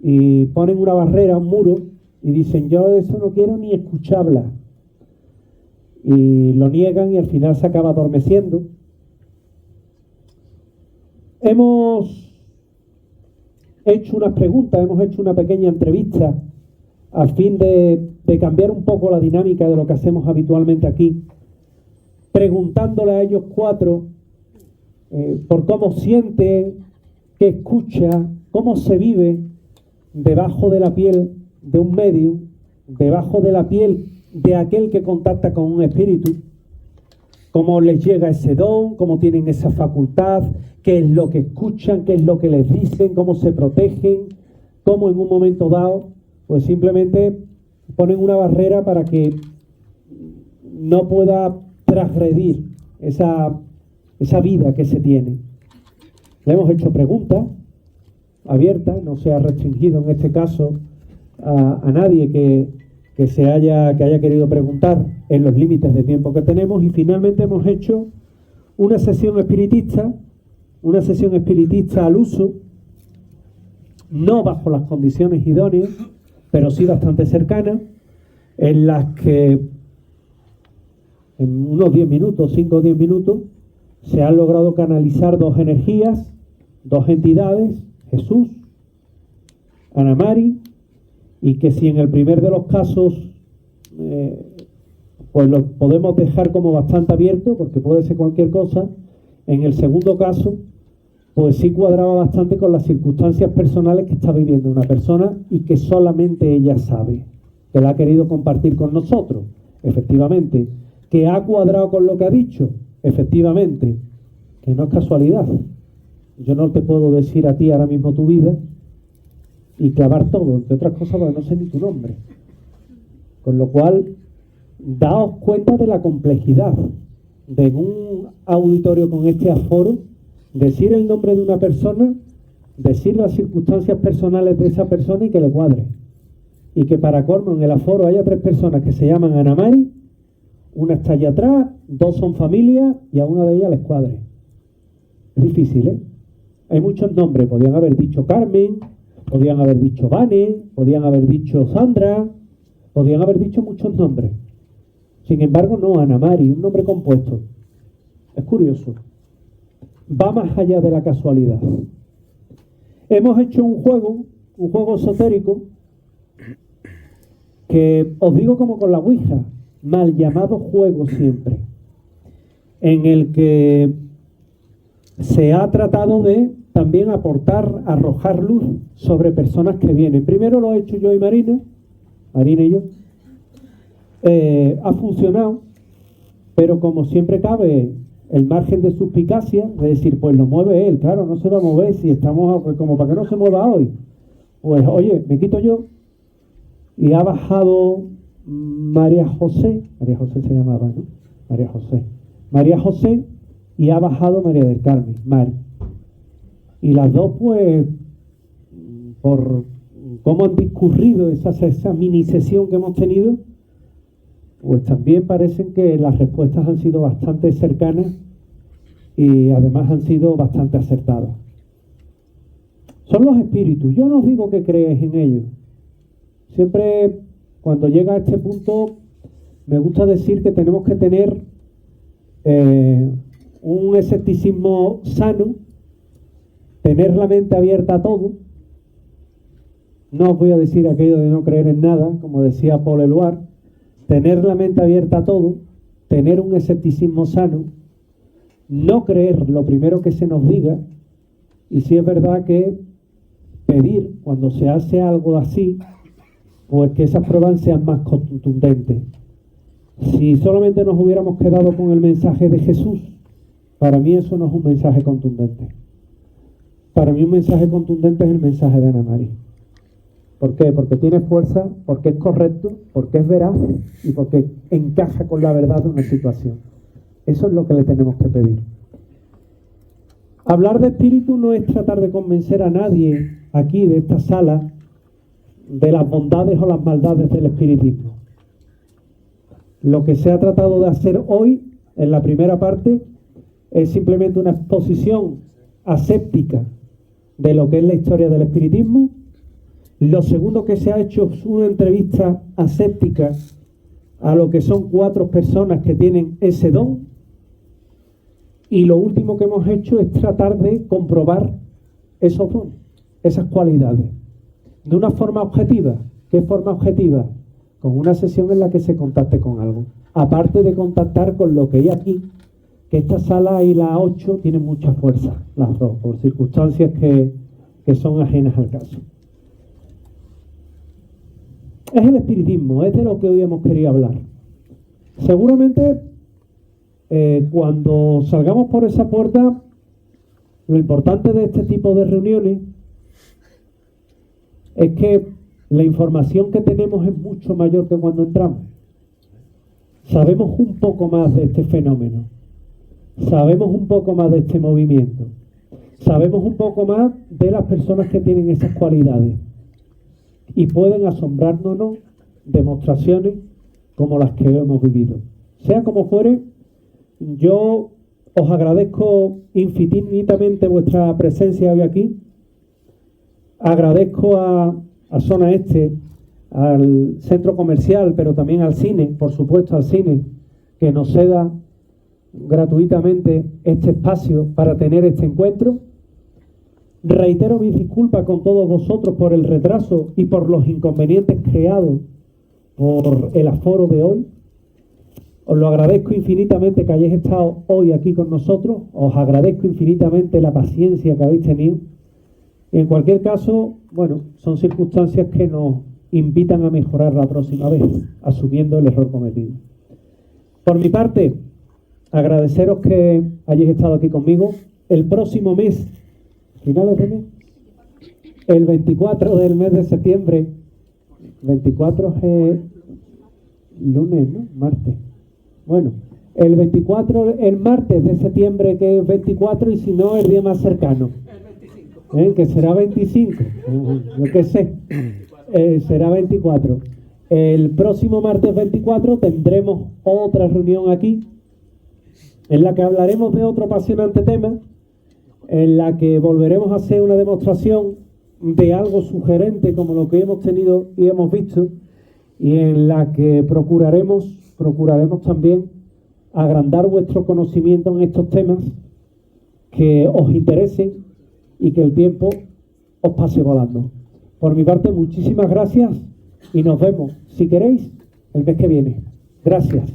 y ponen una barrera, un muro, y dicen, yo de eso no quiero ni escucharla. Y lo niegan y al final se acaba adormeciendo. hemos hecho unas preguntas, hemos hecho una pequeña entrevista a fin de cambiar un poco la dinámica de lo que hacemos habitualmente aquí, preguntándole a ellos cuatro por cómo siente, qué escucha, cómo se vive debajo de la piel de un medium, debajo de la piel de aquel que contacta con un espíritu, cómo les llega ese don, cómo tienen esa facultad, qué es lo que escuchan, qué es lo que les dicen, cómo se protegen, cómo en un momento dado, pues simplemente ponen una barrera para que no pueda transgredir esa vida que se tiene. Le hemos hecho preguntas abiertas, no se ha restringido en este caso a nadie que haya querido preguntar en los límites de tiempo que tenemos, y finalmente hemos hecho una sesión espiritista al uso, no bajo las condiciones idóneas, pero sí bastante cercanas, en las que en unos 10 minutos, 5 o 10 minutos, se han logrado canalizar dos energías, dos entidades, Jesús, Ana Mari, y que si en el primer de los casos pues lo podemos dejar como bastante abierto, porque puede ser cualquier cosa, en el segundo caso pues sí cuadraba bastante con las circunstancias personales que está viviendo una persona y que solamente ella sabe, que la ha querido compartir con nosotros, efectivamente, que ha cuadrado con lo que ha dicho, efectivamente, que no es casualidad. Yo no te puedo decir a ti ahora mismo tu vida y clavar todo, entre otras cosas porque no sé ni tu nombre. Con lo cual, daos cuenta de la complejidad de en un auditorio con este aforo, decir el nombre de una persona, decir las circunstancias personales de esa persona y que le cuadre. Y que para colmo en el aforo haya 3 personas que se llaman Ana Mari, una está allá atrás, 2 son familia y a una de ellas les cuadre. Es difícil, ¿eh? Hay muchos nombres, podían haber dicho Carmen, podían haber dicho Vane, podían haber dicho Sandra, podían haber dicho muchos nombres. Sin embargo, no, Ana Mari, un nombre compuesto. Es curioso. Va más allá de la casualidad. Hemos hecho un juego esotérico, que os digo como con la Ouija, mal llamado juego siempre, en el que se ha tratado de también arrojar luz sobre personas que vienen. Primero lo he hecho yo y Marina y yo. Ha funcionado, pero como siempre cabe el margen de suspicacia, de decir, pues lo mueve él, claro, no se va a mover si estamos, pues como para que no se mueva hoy. Pues oye, me quito yo, y ha bajado María José se llamaba, ¿no? María José, y ha bajado María del Carmen, Mari. Y las dos, pues, por cómo han discurrido esa mini sesión que hemos tenido, pues también parecen que las respuestas han sido bastante cercanas y además han sido bastante acertadas. Son los espíritus. Yo no os digo que creéis en ellos. Siempre, cuando llega a este punto, me gusta decir que tenemos que tener un escepticismo sano, tener la mente abierta a todo. No os voy a decir aquello de no creer en nada, como decía Paul Eluard. Tener la mente abierta a todo, tener un escepticismo sano, no creer lo primero que se nos diga, y si es verdad que pedir cuando se hace algo así, pues que esas pruebas sean más contundentes. Si solamente nos hubiéramos quedado con el mensaje de Jesús, para mí eso no es un mensaje contundente. Para mí un mensaje contundente es el mensaje de Ana Mari. ¿Por qué? Porque tiene fuerza, porque es correcto, porque es veraz y porque encaja con la verdad de una situación. Eso es lo que le tenemos que pedir. Hablar de espíritu no es tratar de convencer a nadie aquí de esta sala de las bondades o las maldades del espiritismo. Lo que se ha tratado de hacer hoy, en la primera parte, es simplemente una exposición aséptica de lo que es la historia del espiritismo. Lo segundo que se ha hecho es una entrevista aséptica a lo que son 4 personas que tienen ese don. Y lo último que hemos hecho es tratar de comprobar esos dones, esas cualidades, de una forma objetiva. ¿Qué forma objetiva? Con una sesión en la que se contacte con algo. Aparte de contactar con lo que hay aquí, que esta sala y la 8 tienen mucha fuerza, las dos, por circunstancias que son ajenas al caso. Es el espiritismo, es de lo que hoy hemos querido hablar. Seguramente cuando salgamos por esa puerta, lo importante de este tipo de reuniones es que la información que tenemos es mucho mayor que cuando entramos. Sabemos un poco más de este fenómeno, sabemos un poco más de este movimiento, sabemos un poco más de las personas que tienen esas cualidades y pueden asombrarnos o no demostraciones como las que hemos vivido. Sea como fuere, yo os agradezco infinitamente vuestra presencia hoy aquí. Agradezco a Zona Este, al centro comercial, pero también al cine, por supuesto al cine, que nos ceda gratuitamente este espacio para tener este encuentro. Reitero mis disculpas con todos vosotros por el retraso y por los inconvenientes creados por el aforo de hoy. Os lo agradezco infinitamente que hayáis estado hoy aquí con nosotros. Os agradezco infinitamente la paciencia que habéis tenido. Y en cualquier caso, bueno, son circunstancias que nos invitan a mejorar la próxima vez, asumiendo el error cometido. Por mi parte, agradeceros que hayáis estado aquí conmigo. El próximo mes, finales de mes, el 24 del mes de septiembre, 24 es lunes, ¿no? Martes. Bueno, el 24, el martes de septiembre, que es 24, y si no, el día más cercano, que será 25, yo qué sé, será 24. El próximo martes 24 tendremos otra reunión aquí, en la que hablaremos de otro apasionante tema, en la que volveremos a hacer una demostración de algo sugerente como lo que hemos tenido y hemos visto, y en la que procuraremos también agrandar vuestro conocimiento en estos temas, que os interesen y que el tiempo os pase volando. Por mi parte, muchísimas gracias y nos vemos, si queréis, el mes que viene. Gracias.